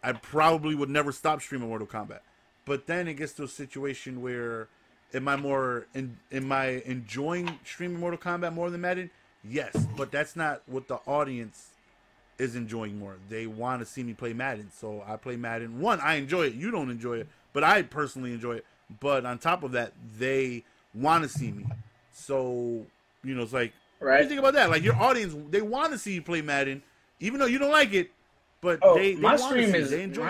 Speaker 1: I probably would never stop streaming Mortal Kombat. But then it gets to a situation where, am I enjoying streaming Mortal Kombat more than Madden? Yes, but that's not what the audience is enjoying more. They want to see me play Madden, so I play Madden. One, I enjoy it. You don't enjoy it, but I personally enjoy it. But on top of that, they want to see me. So, you know, it's like, right. What do you think about that? Like, your audience, they want to see you play Madden, even though you don't like it, but they want to see it. They enjoy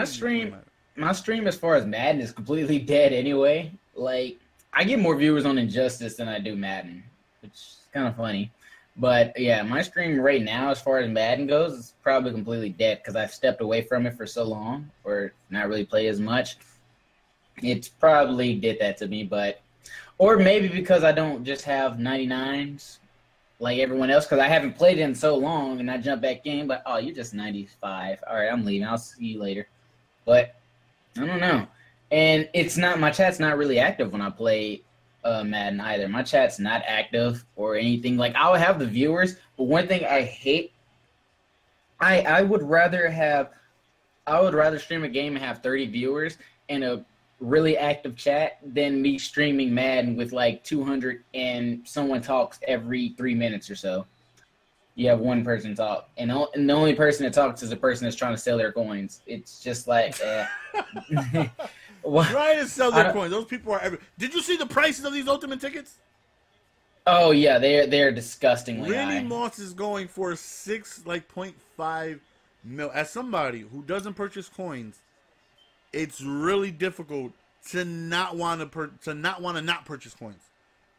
Speaker 2: my stream as far as Madden is completely dead anyway. Like, I get more viewers on Injustice than I do Madden, which is kind of funny. But, yeah, my stream right now, as far as Madden goes, is probably completely dead because I've stepped away from it for so long or not really play as much. It probably did that to me, or maybe because I don't just have 99s like everyone else because I haven't played it in so long and I jump back in, but, oh, you're just 95. All right, I'm leaving. I'll see you later. But I don't know. And it's not, my chat's not really active when I play Madden either. My chat's not active or anything. Like, I'll have the viewers, but one thing I hate, I would rather stream a game and have 30 viewers and a really active chat than me streaming Madden with like 200 and someone talks every 3 minutes or so. You have one person talk, and the only person that talks is the person that's trying to sell their coins. It's just like,
Speaker 1: Trying to sell their coins. Those people are. Did you see the prices of these ultimate tickets?
Speaker 2: Oh yeah, they're disgustingly high.
Speaker 1: Randy Moss is going for 6.5 mil. As somebody who doesn't purchase coins, it's really difficult to not want to not purchase coins.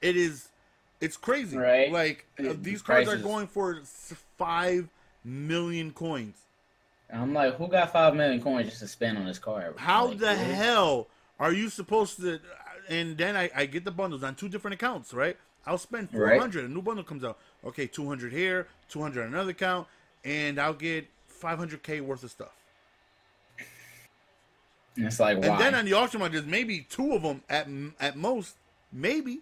Speaker 1: It's crazy,
Speaker 2: right?
Speaker 1: Like these cards are going for 5 million coins.
Speaker 2: I'm like, who got 5 million coins just to spend on this card?
Speaker 1: How
Speaker 2: like,
Speaker 1: the hell are you supposed to? And then I get the bundles on 2 different accounts, right? I'll spend 400. Right. A new bundle comes out. Okay, 200 here, 200 on another account, and I'll get 500K worth of stuff.
Speaker 2: And it's like, why?
Speaker 1: And then on the auction market, there's maybe 2 of them at most, maybe.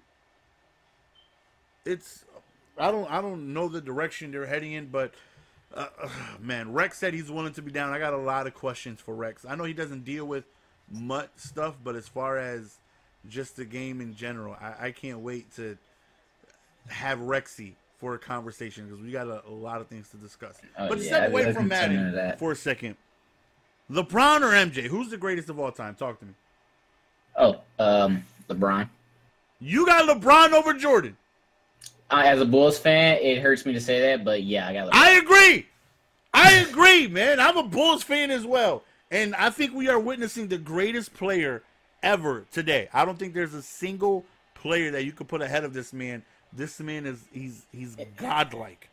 Speaker 1: I don't know the direction they're heading in, but man, Rex said he's willing to be down. I got a lot of questions for Rex. I know he doesn't deal with much stuff, but as far as just the game in general, I can't wait to have Rexy for a conversation because we got a lot of things to discuss. But to step away from Madden for a second, LeBron or MJ, who's the greatest of all time? Talk to me.
Speaker 2: LeBron.
Speaker 1: You got LeBron over Jordan.
Speaker 2: As a Bulls fan, it hurts me to say that, but yeah, I got LeBron.
Speaker 1: I agree, man. I'm a Bulls fan as well. And I think we are witnessing the greatest player ever today. I don't think there's a single player that you could put ahead of this man. This man he's godlike.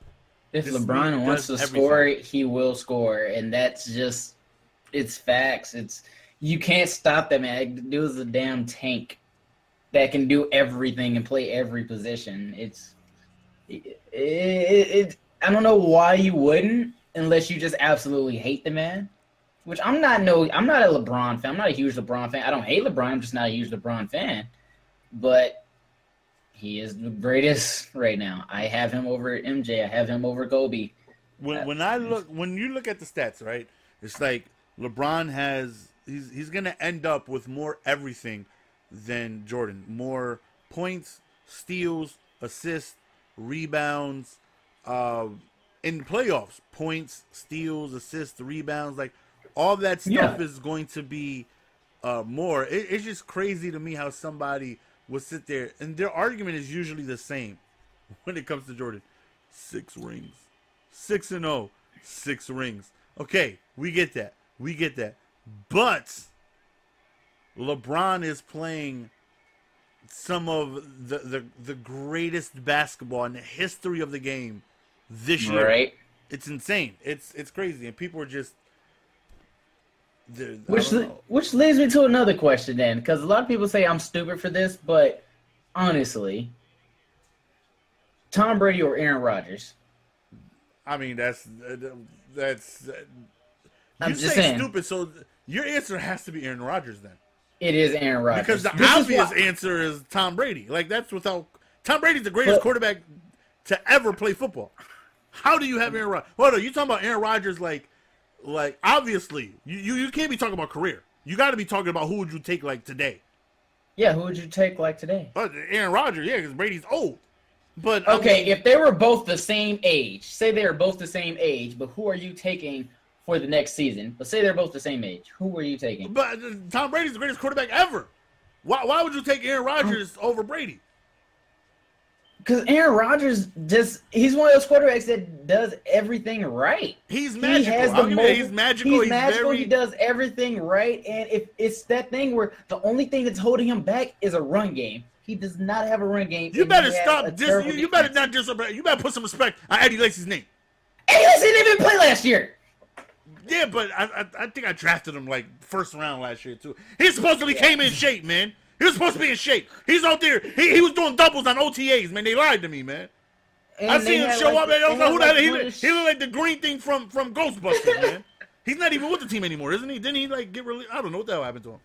Speaker 2: If LeBron wants to score, he will score. And that's just, it's facts. You can't stop that man. That dude is a damn tank that can do everything and play every position. I don't know why you wouldn't, unless you just absolutely hate the man. Which I'm not a LeBron fan. I'm not a huge LeBron fan. I don't hate LeBron. I'm just not a huge LeBron fan. But he is the greatest right now. I have him over MJ. I have him over Kobe.
Speaker 1: When you look at the stats, right? It's like LeBron he's gonna end up with more everything than Jordan. More points, steals, assists, rebounds, in playoffs, points, steals, assists, rebounds, like all that stuff is going to be more. It's just crazy to me how somebody would sit there, and their argument is usually the same when it comes to Jordan. 6 rings, 6-0, 6 rings. Okay, we get that, but LeBron is playing some of the greatest basketball in the history of the game this year.
Speaker 2: Right.
Speaker 1: It's insane. It's crazy, and people are just.
Speaker 2: Which leads me to another question then, because a lot of people say I'm stupid for this, but honestly, Tom Brady or Aaron Rodgers?
Speaker 1: I mean, that's.
Speaker 2: I'm
Speaker 1: you
Speaker 2: just
Speaker 1: say
Speaker 2: saying.
Speaker 1: Stupid, so your answer has to be Aaron Rodgers then.
Speaker 2: It is Aaron Rodgers.
Speaker 1: Because the obvious answer is Tom Brady. Like, that's without... Tom Brady's the greatest quarterback to ever play football. How do you have Aaron Rodgers? Hold on, you talking about Aaron Rodgers like obviously, you can't be talking about career. You got to be talking about who would you take like today.
Speaker 2: Yeah, who would you take like today?
Speaker 1: But Aaron Rodgers, yeah, because Brady's old. But
Speaker 2: okay, if they were both the same age, say they were both the same age, but who are you taking for the next season? But say they're both the same age. Who are you taking?
Speaker 1: But Tom Brady's the greatest quarterback ever. Why would you take Aaron Rodgers over Brady?
Speaker 2: Because Aaron Rodgers he's one of those quarterbacks that does everything right.
Speaker 1: He's magical. He's magical.
Speaker 2: He's magical. He does everything right. And if it's that thing where the only thing that's holding him back is a run game. He does not have a run game.
Speaker 1: You better stop. You better not disrespect. You better put some respect on Eddie Lacy's name.
Speaker 2: Eddie Lacy didn't even play last year.
Speaker 1: Yeah, but I think I drafted him like first round last year too. He supposedly came in shape, man. He was supposed to be in shape. He's out there. He was doing doubles on OTAs, man. They lied to me, man. And I seen him show up, and I was like, who the hell? He looked like the green thing from Ghostbusters, man. He's not even with the team anymore, isn't he? Didn't he like get released? I don't know what the hell happened to him.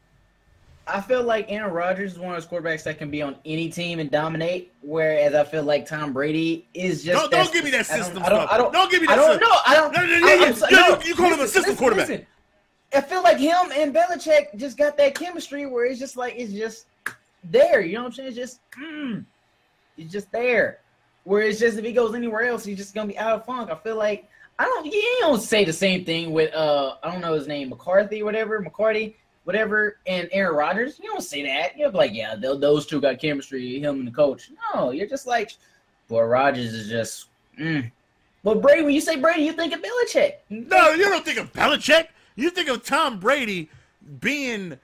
Speaker 2: I feel like Aaron Rodgers is one of those quarterbacks that can be on any team and dominate, whereas I feel like Tom Brady is just.
Speaker 1: Don't give me that system stuff. Don't give me
Speaker 2: that. I don't know.
Speaker 1: You call him a system quarterback.
Speaker 2: Listen, I feel like him and Belichick just got that chemistry where it's just there. You know what I'm saying? It's just, it's just there. Where it's just if he goes anywhere else, he's just gonna be out of funk. I feel like you don't say the same thing with I don't know his name, McCarthy, whatever, and Aaron Rodgers. You don't say that. You're like, yeah, those two got chemistry, him and the coach. No, you're just like, boy, Rodgers is just. But Brady, when you say Brady, you think of Belichick.
Speaker 1: No, you don't think of Belichick. You think of Tom Brady being.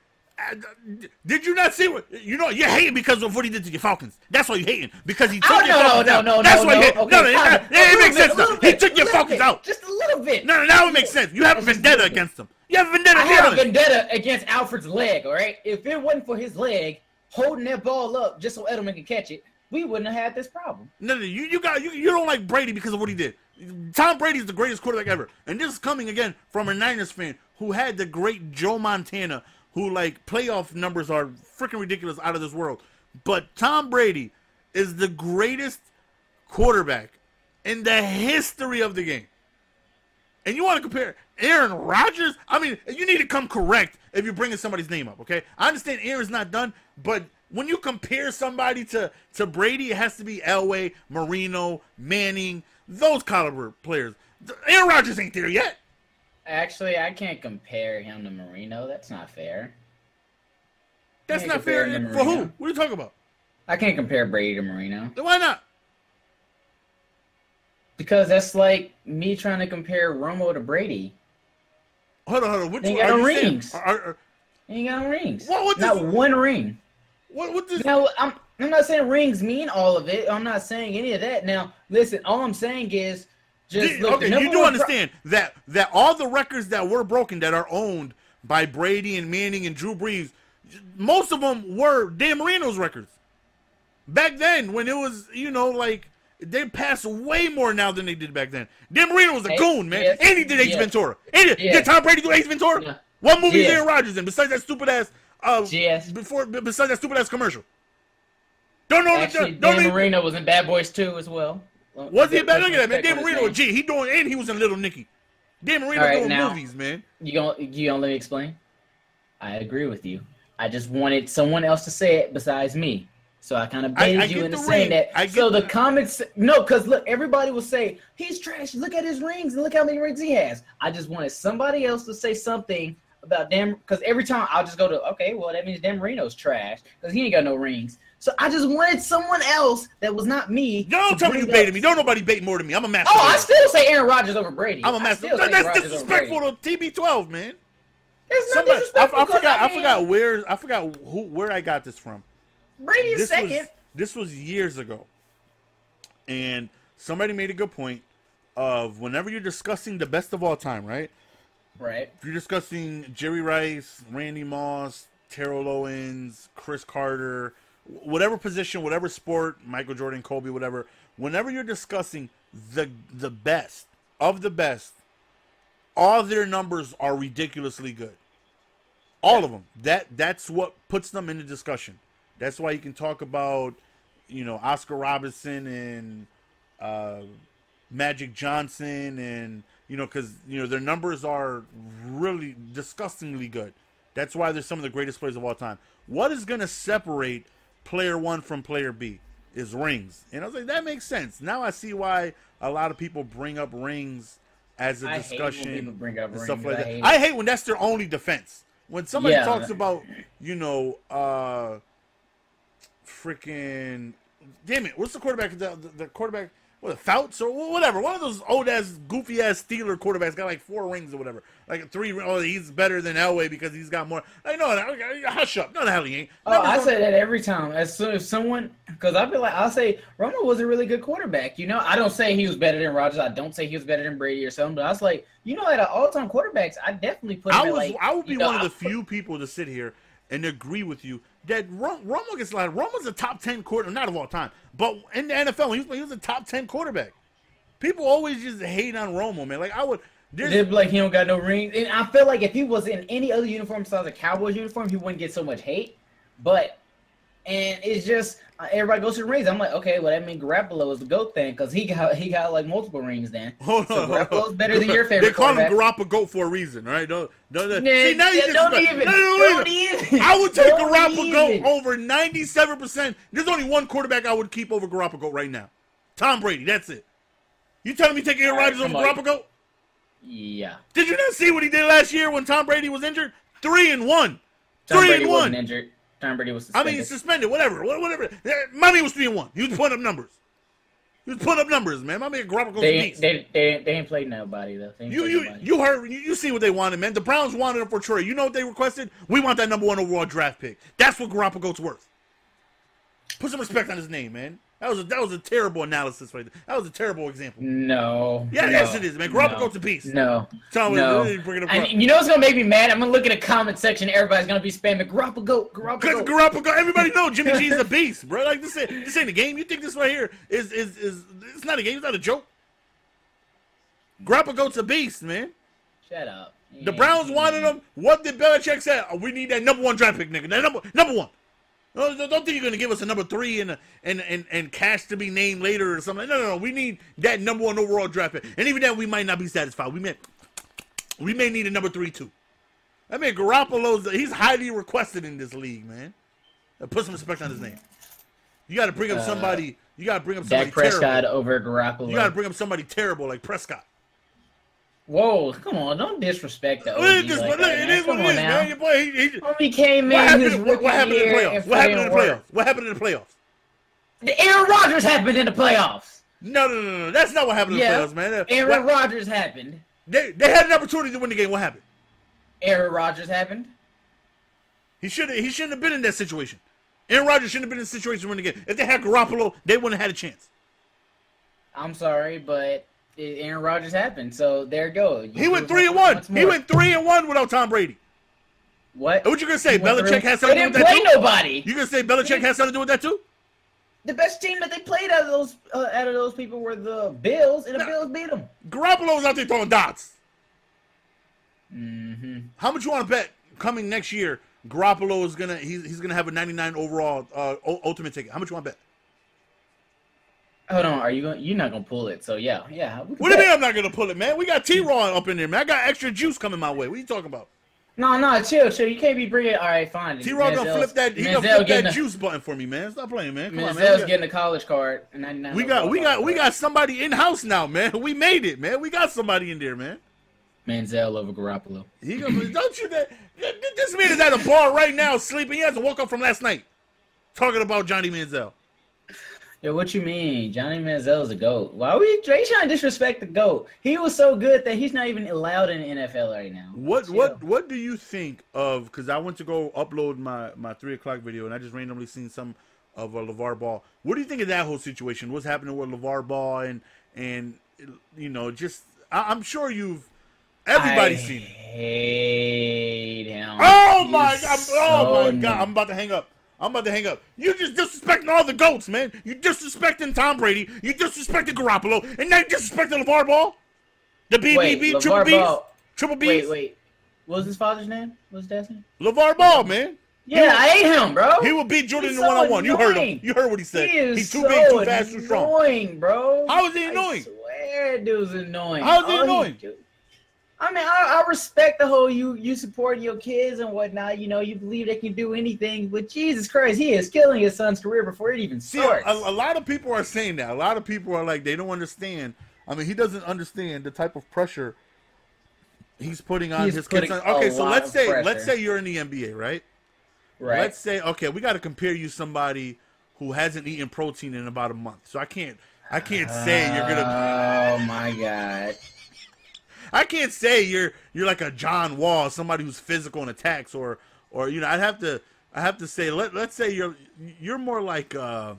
Speaker 1: Did you not see what you're hating because of what he did to your Falcons? That's why you're hating because he took your Falcons out. That's why you hate. Okay, it makes sense now. He took your Falcons out.
Speaker 2: Just a little bit.
Speaker 1: No, now it makes sense. You have a vendetta against him. You have a vendetta.
Speaker 2: I have a vendetta against Alfred's leg. All right, if it wasn't for his leg holding that ball up just so Edelman could catch it, we wouldn't have had this problem.
Speaker 1: No, you don't like Brady because of what he did. Tom Brady is the greatest quarterback ever, and this is coming again from a Niners fan who had the great Joe Montana, who like playoff numbers are freaking ridiculous, out of this world. But Tom Brady is the greatest quarterback in the history of the game. And you want to compare Aaron Rodgers? I mean, you need to come correct if you're bringing somebody's name up, okay? I understand Aaron's not done, but when you compare somebody to Brady, it has to be Elway, Marino, Manning, those caliber players. Aaron Rodgers ain't there yet.
Speaker 2: Actually, I can't compare him to Marino. That's not fair.
Speaker 1: That's not fair for who? What are you talking about?
Speaker 2: I can't compare Brady to Marino.
Speaker 1: Then why not?
Speaker 2: Because that's like me trying to compare Romo to Brady.
Speaker 1: Hold on. Which
Speaker 2: he ain't got no rings. He ain't got no rings. Not one ring.
Speaker 1: What does...
Speaker 2: Now, I'm not saying rings mean all of it. I'm not saying any of that. Now, listen, all I'm saying is just look.
Speaker 1: Okay, you do understand that all the records that were broken that are owned by Brady and Manning and Drew Brees, most of them were Dan Marino's records. Back then, when it was, like, they pass way more now than they did back then. Dan Marino was a goon, man.
Speaker 2: Yes,
Speaker 1: and he did Ace Ventura. Did Tom Brady do Ace Ventura?
Speaker 2: Yeah.
Speaker 1: What movie is Aaron Rodgers in besides that stupid ass besides that stupid ass commercial? Dan
Speaker 2: Marino was in Bad Boys 2 as well.
Speaker 1: Was he a bad? Look at that, man. Dan Marino, he was in Little Nicky. Dan Marino doing movies, man.
Speaker 2: You gonna let me explain? I agree with you. I just wanted someone else to say it besides me. So I kind of baited you into saying that. So the comments, no, because look, everybody will say, he's trash. Look at his rings and look how many rings he has. I just wanted somebody else to say something about Dan, because every time I'll just go to, okay, well, that means Dan Marino's trash because he ain't got no rings. So I just wanted someone else that was not me.
Speaker 1: Don't tell me you baited me. Don't nobody bait more than me. I'm a master.
Speaker 2: Oh, I still say Aaron Rodgers over Brady.
Speaker 1: I'm a master. That's disrespectful to TB12, man.
Speaker 2: It's not disrespectful.
Speaker 1: I forgot where I got this from.
Speaker 2: Brady's second.
Speaker 1: This was years ago, and somebody made a good point of whenever you're discussing the best of all time, right?
Speaker 2: Right.
Speaker 1: If you're discussing Jerry Rice, Randy Moss, Terrell Owens, Chris Carter, whatever position, whatever sport, Michael Jordan, Kobe, whatever, whenever you're discussing the best of the best, all their numbers are ridiculously good. All of them. That's what puts them in the discussion. That's why you can talk about, Oscar Robertson and Magic Johnson and, because, their numbers are really disgustingly good. That's why they're some of the greatest players of all time. What is going to separate player one from player B is rings. And I was like, that makes sense. Now I see why a lot of people bring up rings as a discussion and stuff like that. I hate when that's their only defense. When somebody talks about, freaking, damn it, what's the quarterback? The quarterback, Fouts or whatever. One of those old ass, goofy ass Steeler quarterbacks got like 4 rings or whatever. Like 3. Oh, he's better than Elway because he's got more. Like, no, hush up. No, the hell he ain't.
Speaker 2: I say that every time. As soon as someone, because I feel like I'll say Romo was a really good quarterback. I don't say he was better than Rodgers. I don't say he was better than Brady or something. But I was like, at all-time quarterbacks, I definitely put him
Speaker 1: I would be one of the few people to sit here and agree with you that Romo gets like Romo's a top 10 quarterback, not of all time, but in the NFL, he was a top 10 quarterback. People always just hate on Romo, man. Like
Speaker 2: They'd be like, he don't got no rings. And I feel like if he was in any other uniform besides a Cowboys uniform, he wouldn't get so much hate. And it's just everybody goes to the rings. I'm like, okay, well that means Garoppolo is the GOAT then, because he got like multiple rings then.
Speaker 1: Hold on,
Speaker 2: Garoppolo's better than your favorite.
Speaker 1: They call him Garoppolo for a reason, right? Don't see, now you
Speaker 2: don't even.
Speaker 1: I would take Garoppolo over 97%. There's only one quarterback I would keep over Garoppolo right now. Tom Brady. That's it. You telling me take Aaron Rodgers over Garoppolo?
Speaker 2: Yeah.
Speaker 1: Did you not see what he did last year when Tom Brady was injured? 3-1.
Speaker 2: Tom Brady wasn't injured. Tom Brady was suspended.
Speaker 1: I mean, suspended, whatever. Money was 3-1. He was putting up numbers. Man. My man Garoppolo's a beast.
Speaker 2: They ain't played nobody though.
Speaker 1: You heard, you see what they wanted, man. The Browns wanted him for Troy. You know what they requested? We want that #1 overall draft pick. That's what Garoppolo's worth. Put some respect on his name, man. That was a terrible analysis right there. That was a terrible example.
Speaker 2: No.
Speaker 1: Yeah, yes it is, man. Garoppolo's a beast.
Speaker 2: No.
Speaker 1: No.
Speaker 2: You know what's gonna make me mad? I'm gonna look at the comment section. Everybody's gonna be spamming Garoppolo.
Speaker 1: Because Garoppolo, everybody knows Jimmy G is a beast, bro. Like this ain't a game. You think this right here is it's not a game? It's not a joke. Garoppolo's a beast, man.
Speaker 2: Shut up.
Speaker 1: The Browns wanted him. What did Belichick say? Oh, we need that #1 draft pick, nigga. That number one. No, don't think you're gonna give us a #3 and cash to be named later or something. No. We need that #1 overall draft pick. And even then, we might not be satisfied. We may need a #3 too. I mean, he's highly requested in this league, man. Put some respect on his name. You got to bring up somebody. You got to bring up somebody
Speaker 2: Dak Prescott
Speaker 1: terrible.
Speaker 2: over Garoppolo.
Speaker 1: You got to bring up somebody terrible like Prescott.
Speaker 2: Whoa, come on, don't disrespect the OG
Speaker 1: it is what it is, man. Your boy,
Speaker 2: he came in his rookie year.
Speaker 1: What happened in the playoffs? What happened in the playoffs?
Speaker 2: The Aaron Rodgers happened in the playoffs.
Speaker 1: No. That's not what happened in the playoffs, man.
Speaker 2: Aaron Rodgers happened.
Speaker 1: They had an opportunity to win the game. What happened?
Speaker 2: Aaron Rodgers happened.
Speaker 1: He shouldn't have been in that situation. Aaron Rodgers shouldn't have been in the situation to win the game. If they had Garoppolo, they wouldn't have had a chance.
Speaker 2: I'm sorry, but Aaron Rodgers happened, so there you go.
Speaker 1: He went 3-1. He went 3-1 without Tom Brady.
Speaker 2: What?
Speaker 1: What you gonna say? Belichick has something to do with that too?
Speaker 2: They didn't play nobody.
Speaker 1: You gonna say Belichick has something to do with that too?
Speaker 2: The best team that they played out of those people were the Bills, and the Bills beat them.
Speaker 1: Garoppolo's out there throwing dots.
Speaker 2: Mm-hmm.
Speaker 1: How much you want to bet coming next year? Garoppolo is he's gonna have a 99 overall ultimate ticket. How much you want to bet?
Speaker 2: Hold on, you're not gonna pull it? So yeah.
Speaker 1: What do you mean I'm not gonna pull it, man? We got T-Raw up in there, man. I got extra juice coming my way. What are you talking about?
Speaker 2: No, chill. You can't be bringing. All right, fine.
Speaker 1: T-Raw gonna flip that. He gonna flip that juice button for me, man. Stop playing, man. Come on, man.
Speaker 2: Manziel's getting a college card. 99
Speaker 1: we got somebody in house now, man. We made it, man. We got somebody in there, man.
Speaker 2: Manziel over Garoppolo.
Speaker 1: Don't you? This man is at a bar right now sleeping. He hasn't woke up from last night. Talking about Johnny Manziel.
Speaker 2: Yo, what you mean? Johnny Manziel's a GOAT. Why are we trying to disrespect the GOAT? He was so good that he's not even allowed in the NFL right now.
Speaker 1: What do you think of? Because I went to go upload my 3 o'clock video and I just randomly seen some of Lavar Ball. What do you think of that whole situation? What's happening with Lavar Ball and you know, just I'm sure everybody's seen it.
Speaker 2: Hate him.
Speaker 1: Oh my god! I'm about to hang up. You just disrespecting all the GOATs, man. You disrespecting Tom Brady. You disrespecting Garoppolo. And now you disrespecting Lavar Ball. The BBB, Triple B's.
Speaker 2: Wait. What was his father's name? What was his dad's name?
Speaker 1: Lavar Ball, man.
Speaker 2: Yeah, I hate him, bro.
Speaker 1: He will beat Jordan in the one-on-one. You heard him. You heard what he said. He's too big, too fast, too strong.
Speaker 2: Annoying, bro.
Speaker 1: How is he annoying?
Speaker 2: I swear, dude's annoying.
Speaker 1: How is he annoying?
Speaker 2: I mean, I respect the whole you support your kids and whatnot. You know, you believe they can do anything. But Jesus Christ, he is killing his son's career before it even starts.
Speaker 1: A lot of people are saying that. A lot of people are like, they don't understand. I mean, he doesn't understand the type of pressure he's putting on his kids. Okay, so let's say you're in the NBA, right?
Speaker 2: Right.
Speaker 1: Let's say, okay, we got to compare you to somebody who hasn't eaten protein in about a month. So I can't say you're gonna.
Speaker 2: Oh my God.
Speaker 1: I can't say you're like a John Wall, somebody who's physical and attacks, or you know, I have to say let's say you're more like the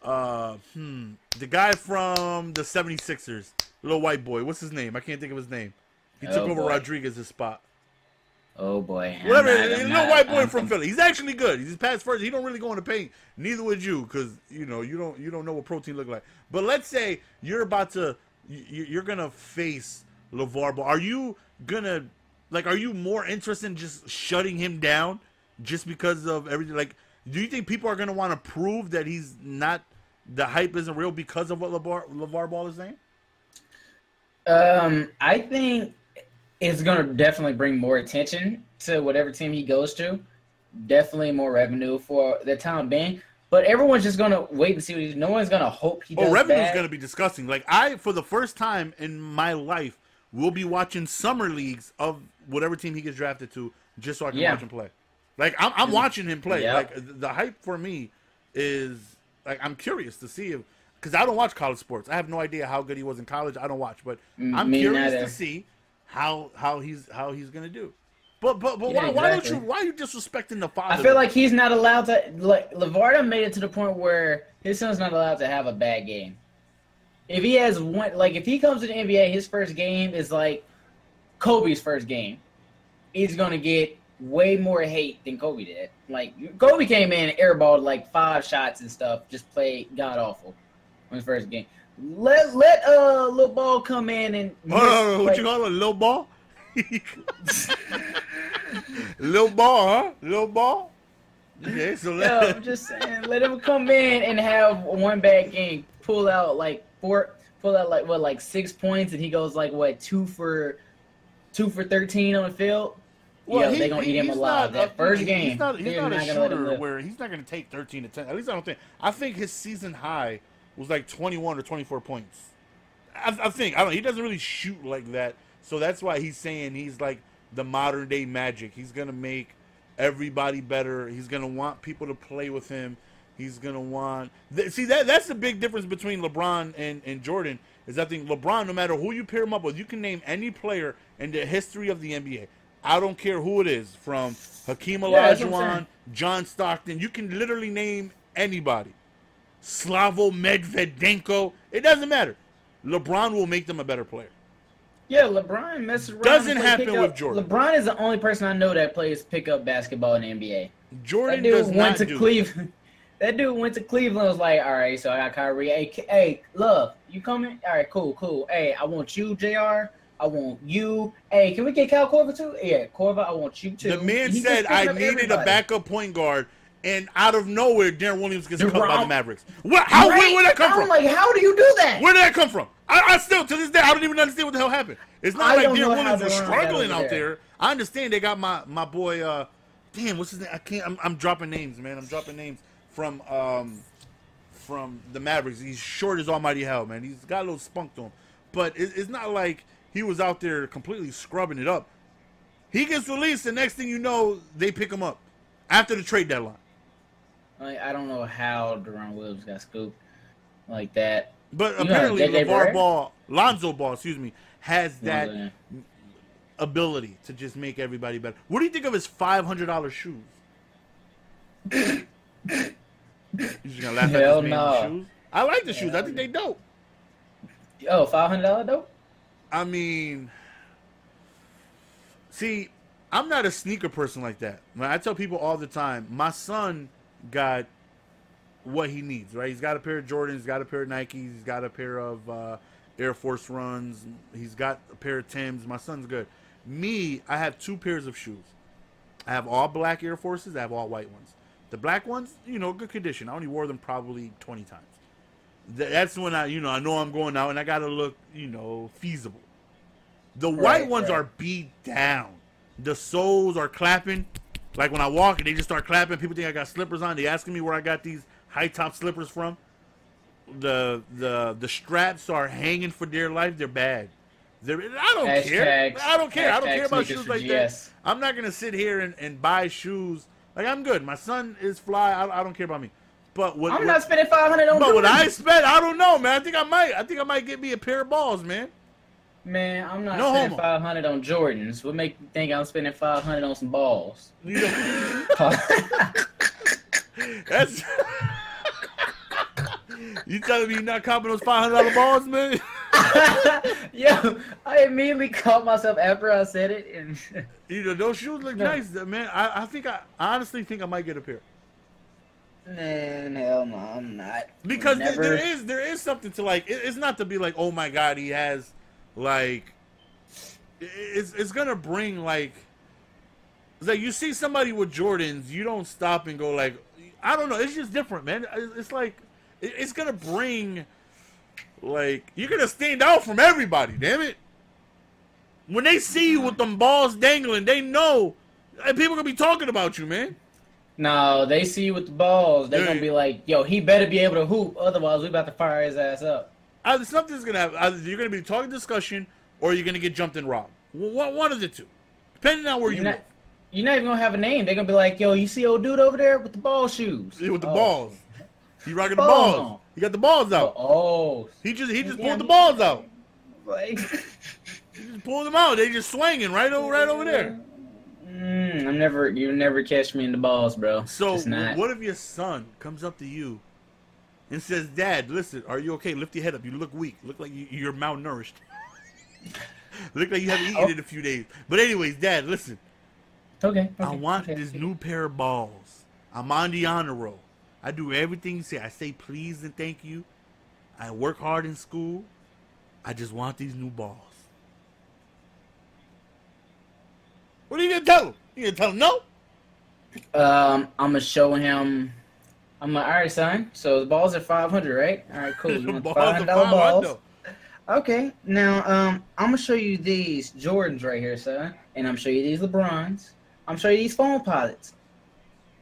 Speaker 1: guy from the 76ers, little white boy. What's his name? I can't think of his name. He took over Rodriguez's spot.
Speaker 2: Oh boy.
Speaker 1: Whatever, little white boy from Philly. He's actually good. He's pass first. He don't really go in the paint. Neither would you, because you don't know what protein look like. But let's say you're gonna face LaVar Ball. Are you gonna are you more interested in just shutting him down just because of everything? Like, do you think people are gonna want to prove that he's not the hype isn't real because of what LaVar Ball is saying?
Speaker 2: I think it's gonna definitely bring more attention to whatever team he goes to. Definitely more revenue for the time being. But everyone's just gonna wait and see. No one's gonna hope he does.
Speaker 1: Revenue's gonna be disgusting. Like, for the first time in my life, will be watching summer leagues of whatever team he gets drafted to, just so I can watch him play. Like, I'm watching him play. Like, the hype for me is like, I'm curious to see if, because I don't watch college sports. I have no idea how good he was in college. I don't watch, but I'm curious to see how he's gonna do. But why are you disrespecting the father?
Speaker 2: I feel like he's not allowed to. Like, LaVar made it to the point where his son's not allowed to have a bad game. If he has one, like, if he comes to the NBA, his first game is like Kobe's first game. He's gonna get way more hate than Kobe did. Like, Kobe came in and airballed like 5 shots and stuff, just played god awful on his first game. Let Lil Ball come in and
Speaker 1: what you call it, Lil Ball? Lil Ball, huh? Lil Ball? Okay, so
Speaker 2: I'm just saying, let him come in and have one bad game, pull out like 6 points, and he goes like 2 for 13 on the field. Well, they're gonna eat him alive. That first game,
Speaker 1: he's not a shooter where he's not gonna take 13 to 10. At least I don't think. I think his season high was like 21 or 24 points. I think. He doesn't really shoot like that. So that's why he's saying he's like the modern day Magic. He's gonna make everybody better. He's gonna want people to play with him. He's gonna want that's the big difference between LeBron and Jordan. Is I think LeBron, no matter who you pair him up with, you can name any player in the history of the NBA. I don't care who it is, from Hakeem Olajuwon, John Stockton. You can literally name anybody. Slavo Medvedenko. It doesn't matter. LeBron will make them a better player.
Speaker 2: Yeah, LeBron messes around.
Speaker 1: Doesn't happen with Jordan.
Speaker 2: LeBron is the only person I know that plays pickup basketball in the NBA.
Speaker 1: Jordan does not do
Speaker 2: Cleveland. That dude went to Cleveland and was like, all right, so I got Kyrie. Hey, love, you coming? All right, cool. Hey, I want you, JR. I want you. Hey, can we get Kyle Korver too? Yeah, Korver, I want you too.
Speaker 1: The man said I needed a backup point guard, and out of nowhere, Darren Williams gets cut by the Mavericks. Where did that come from?
Speaker 2: I'm like, how do you do that?
Speaker 1: Where did that come from? I still, to this day, I don't even understand what the hell happened. It's not like Darren Williams was struggling out there. I understand they got my boy, damn, what's his name? I'm dropping names, man. I'm dropping names from the Mavericks. He's short as almighty hell, man. He's got a little spunk to him. But it's not like he was out there completely scrubbing it up. He gets released, the next thing you know, they pick him up after the trade deadline.
Speaker 2: I don't know how Deron Williams got scooped like that.
Speaker 1: But apparently Lonzo Ball, has that ability to just make everybody better. What do you think of his $500 shoes? You just gonna laugh at this man's shoes? I like the shoes. I think they dope.
Speaker 2: Oh, $500 dope?
Speaker 1: I mean, see, I'm not a sneaker person like that. I tell people all the time, my son got what he needs, right? He's got a pair of Jordans, he's got a pair of Nikes, he's got a pair of Air Force Runs, he's got a pair of Timbs. My son's good. Me, I have 2 pairs of shoes. I have all black Air Forces, I have all white ones. The black ones, good condition. I only wore them probably 20 times. That's when I know I'm going out and I gotta look, feasible. The white ones are beat down. The soles are clapping. Like when I walk and they just start clapping, people think I got slippers on. They asking me where I got these high top slippers from. The straps are hanging for dear life. They're bad. I don't care. I don't care about shoes like that. I'm not gonna sit here and buy shoes. Like, I'm good. My son is fly. I don't care about me. But
Speaker 2: I'm not spending $500 on.
Speaker 1: But what I spent, I don't know, man. I think I might get me a pair of balls, man.
Speaker 2: Man, I'm not spending $500 on Jordans. What make you think I'm spending $500 on some balls?
Speaker 1: That's you telling me you're not copping those $500 balls, man?
Speaker 2: Yo, I immediately caught myself after I said it, and
Speaker 1: those shoes look nice, man. I honestly think I might get a pair.
Speaker 2: Man, hell no, I'm not.
Speaker 1: Because there is something to, like, it's not to be like, oh my God, he has like it's gonna bring like. It's like you see somebody with Jordans, you don't stop and go like, I don't know. It's just different, man. It's like it's gonna bring like you're gonna stand out from everybody. Damn it! When they see you with them balls dangling, they know and people gonna be talking about you, man.
Speaker 2: No, they see you with the balls. They're gonna be like, "Yo, he better be able to hoop. Otherwise, we about to fire his ass up."
Speaker 1: Something's gonna happen. Either you're gonna be talking discussion, or you're gonna get jumped and robbed. One of the two, depending on where you live.
Speaker 2: You're not even gonna have a name. They're gonna be like, "Yo, you see old dude over there with the ball shoes?"
Speaker 1: Yeah, with the balls. He rocking the balls. He got the balls out.
Speaker 2: Oh.
Speaker 1: He just pulled the balls out.
Speaker 2: Like
Speaker 1: he just pulled them out. They just swinging right over there.
Speaker 2: You never catch me in the balls, bro.
Speaker 1: So what if your son comes up to you and says, "Dad, listen, are you okay? Lift your head up. You look weak. Look like you're malnourished. Look like you haven't eaten in a few days." But anyways, Dad, listen.
Speaker 2: Okay.
Speaker 1: I want this new pair of balls. I'm on the honor roll. I do everything you say. I say please and thank you. I work hard in school. I just want these new balls. What are you gonna tell him? You gonna tell him no?
Speaker 2: I'm gonna show him. All right, son. So the balls are $500, right? All right, cool. You want the $500 balls? Okay. Now, I'm gonna show you these Jordans right here, son, and I'm gonna show you these LeBrons. I'm gonna show you these phone pilots.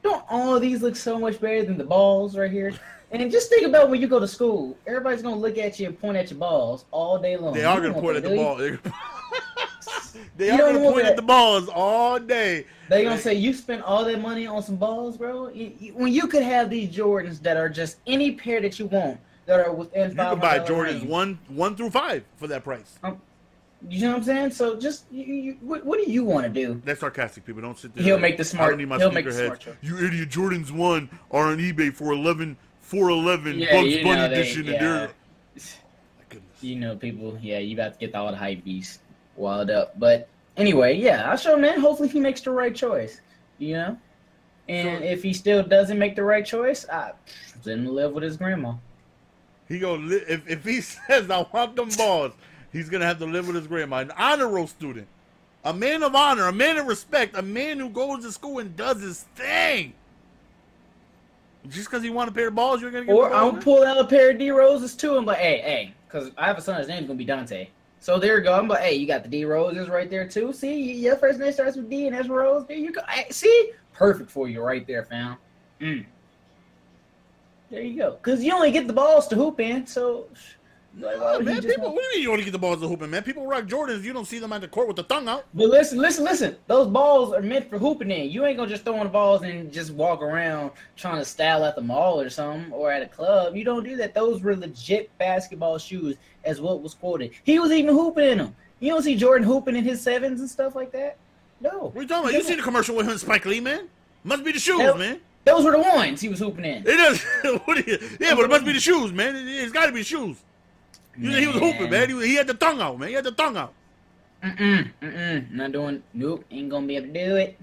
Speaker 2: Don't all of these look so much better than the balls right here? And just think about when you go to school. Everybody's gonna look at you and point at your balls all day long.
Speaker 1: They are gonna point at the ball. They are gonna point at the balls all day.
Speaker 2: They're gonna say you spent all that money on some balls, bro. When you could have these Jordans that are just any pair that you want that are within $500. You can
Speaker 1: buy Jordans 1 through 5 for that price.
Speaker 2: You know what I'm saying? So just what do you want to do?
Speaker 1: That's sarcastic, people. Don't sit there.
Speaker 2: He'll make the smart. He'll make the smart choice.
Speaker 1: You idiot! Jordans 1 are on eBay for $411 Bugs Bunny edition, and they're. My goodness.
Speaker 2: You know, people. Yeah, you about to get all the hype beast wild up. But anyway, yeah, I'll show him, man. Hopefully, he makes the right choice. You know, and if he still doesn't make the right choice, I send him to live with his grandma.
Speaker 1: He if he says I want them balls. He's going to have to live with his grandma. An honor roll student. A man of honor. A man of respect. A man who goes to school and does his thing. Just because he wants a pair of balls, you're going to get
Speaker 2: Or I'll pull out a pair of D-Roses too. I'm like, hey. Because I have a son, his name's going to be Dante. So there you go. I'm like, hey, you got the D-Roses right there too. See, your first name starts with D and that's Rose. There you go. Hey, see? Perfect for you right there, fam. There you go. Because you only get the balls to hoop in, so...
Speaker 1: Like, man, what do you mean you want to get the balls to hooping, man? People rock Jordans. You don't see them at the court with the tongue out.
Speaker 2: But listen. Those balls are meant for hooping in. You ain't going to just throw in the balls and just walk around trying to style at the mall or something or at a club. You don't do that. Those were legit basketball shoes as what was quoted. He was even hooping in them. You don't see Jordan hooping in his 7s and stuff like that? No.
Speaker 1: What are you talking about? You seen the commercial with him and Spike Lee, man? Must be the shoes, man.
Speaker 2: Those were the ones he was hooping in.
Speaker 1: It is. Yeah, but it must be the shoes, man. It's got to be the shoes. He was hooping, man. He had the tongue out, man. He had the tongue out.
Speaker 2: Not doing. Nope. Ain't gonna be able to do it.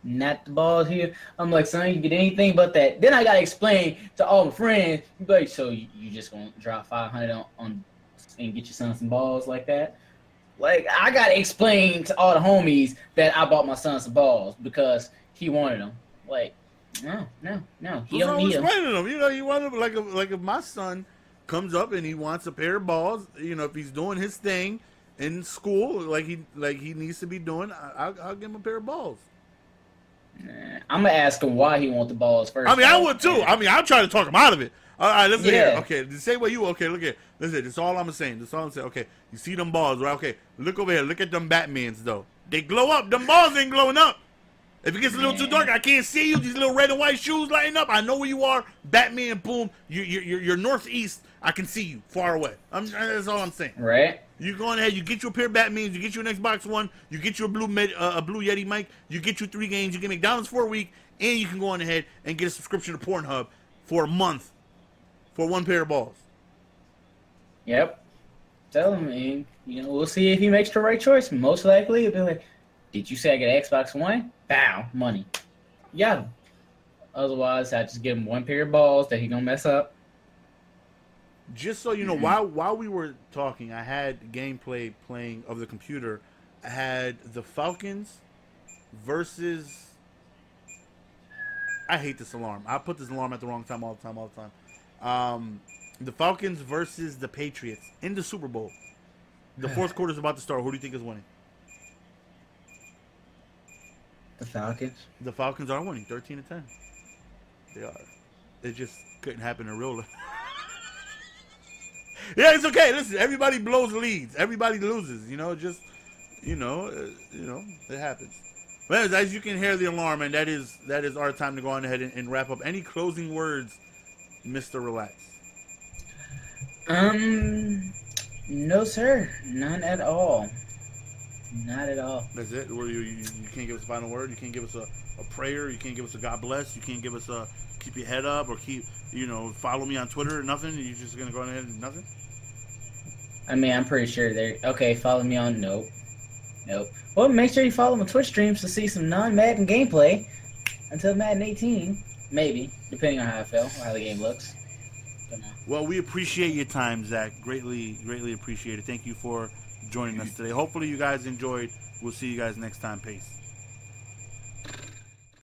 Speaker 2: Not the balls here. I'm like, son, you get anything but that. Then I gotta explain to all my friends. You like, so you just gonna drop $500 on and get your son some balls like that? Like, I gotta explain to all the homies that I bought my son some balls because he wanted them. Like, no. He don't need them.
Speaker 1: Explaining them. You know, you want them like if my son comes up and he wants a pair of balls, you know, if he's doing his thing in school, like he needs to be doing, I'll give him a pair of balls.
Speaker 2: I'm gonna ask him why he wants the balls first.
Speaker 1: I mean, I would too. I mean, I'll try to talk him out of it. All right, listen here. Okay, the same way you. Okay, look here. Listen, that's all I'm saying. That's all I'm saying. Okay, you see them balls, right? Okay, look over here. Look at them Batmans though. They glow up. Them balls ain't glowing up. If it gets a little too dark, I can't see you. These little red and white shoes lighting up. I know where you are. Batman, boom. You're northeast. I can see you far away. That's all I'm saying.
Speaker 2: Right.
Speaker 1: You go on ahead. You get you a pair of Batmans. You get you an Xbox One. You get you a blue Yeti mic. You get you 3 games. You get McDonald's for a week, and you can go on ahead and get a subscription to Pornhub for a month for 1 pair of balls.
Speaker 2: Yep. Tell him, man. You know, we'll see if he makes the right choice. Most likely, he'll be like, "Did you say I get an Xbox One? Bow, money. Yeah. Otherwise, I just give him 1 pair of balls that he gonna mess up."
Speaker 1: Just so you know, while we were talking, I had gameplay playing of the computer had the Falcons versus. I hate this alarm. I put this alarm at the wrong time all the time. The Falcons versus the Patriots in the Super Bowl. The fourth quarter is about to start. Who do you think is winning?
Speaker 2: The Falcons.
Speaker 1: The Falcons are winning, 13-10. They are. It just couldn't happen in real life. Yeah, it's okay. Listen, everybody blows leads. Everybody loses. You know, just it happens. But as you can hear the alarm, and that is our time to go on ahead and wrap up. Any closing words, Mr. Relax?
Speaker 2: No, sir. None at all. Not at all.
Speaker 1: That's it? Where you can't give us a final word? You can't give us a prayer? You can't give us a God bless? You can't give us a keep your head up or keep, follow me on Twitter or nothing? You're just going to go ahead and nothing?
Speaker 2: I mean, I'm pretty sure they're... Okay, follow me on... Nope. Well, make sure you follow my Twitch streams to see some non-Madden gameplay until Madden 18. Maybe, depending on how I feel or how the game looks. Don't know.
Speaker 1: Well, we appreciate your time, Zach. Greatly appreciate it. Thank you for joining us today. Hopefully you guys enjoyed. We'll see you guys next time. Peace.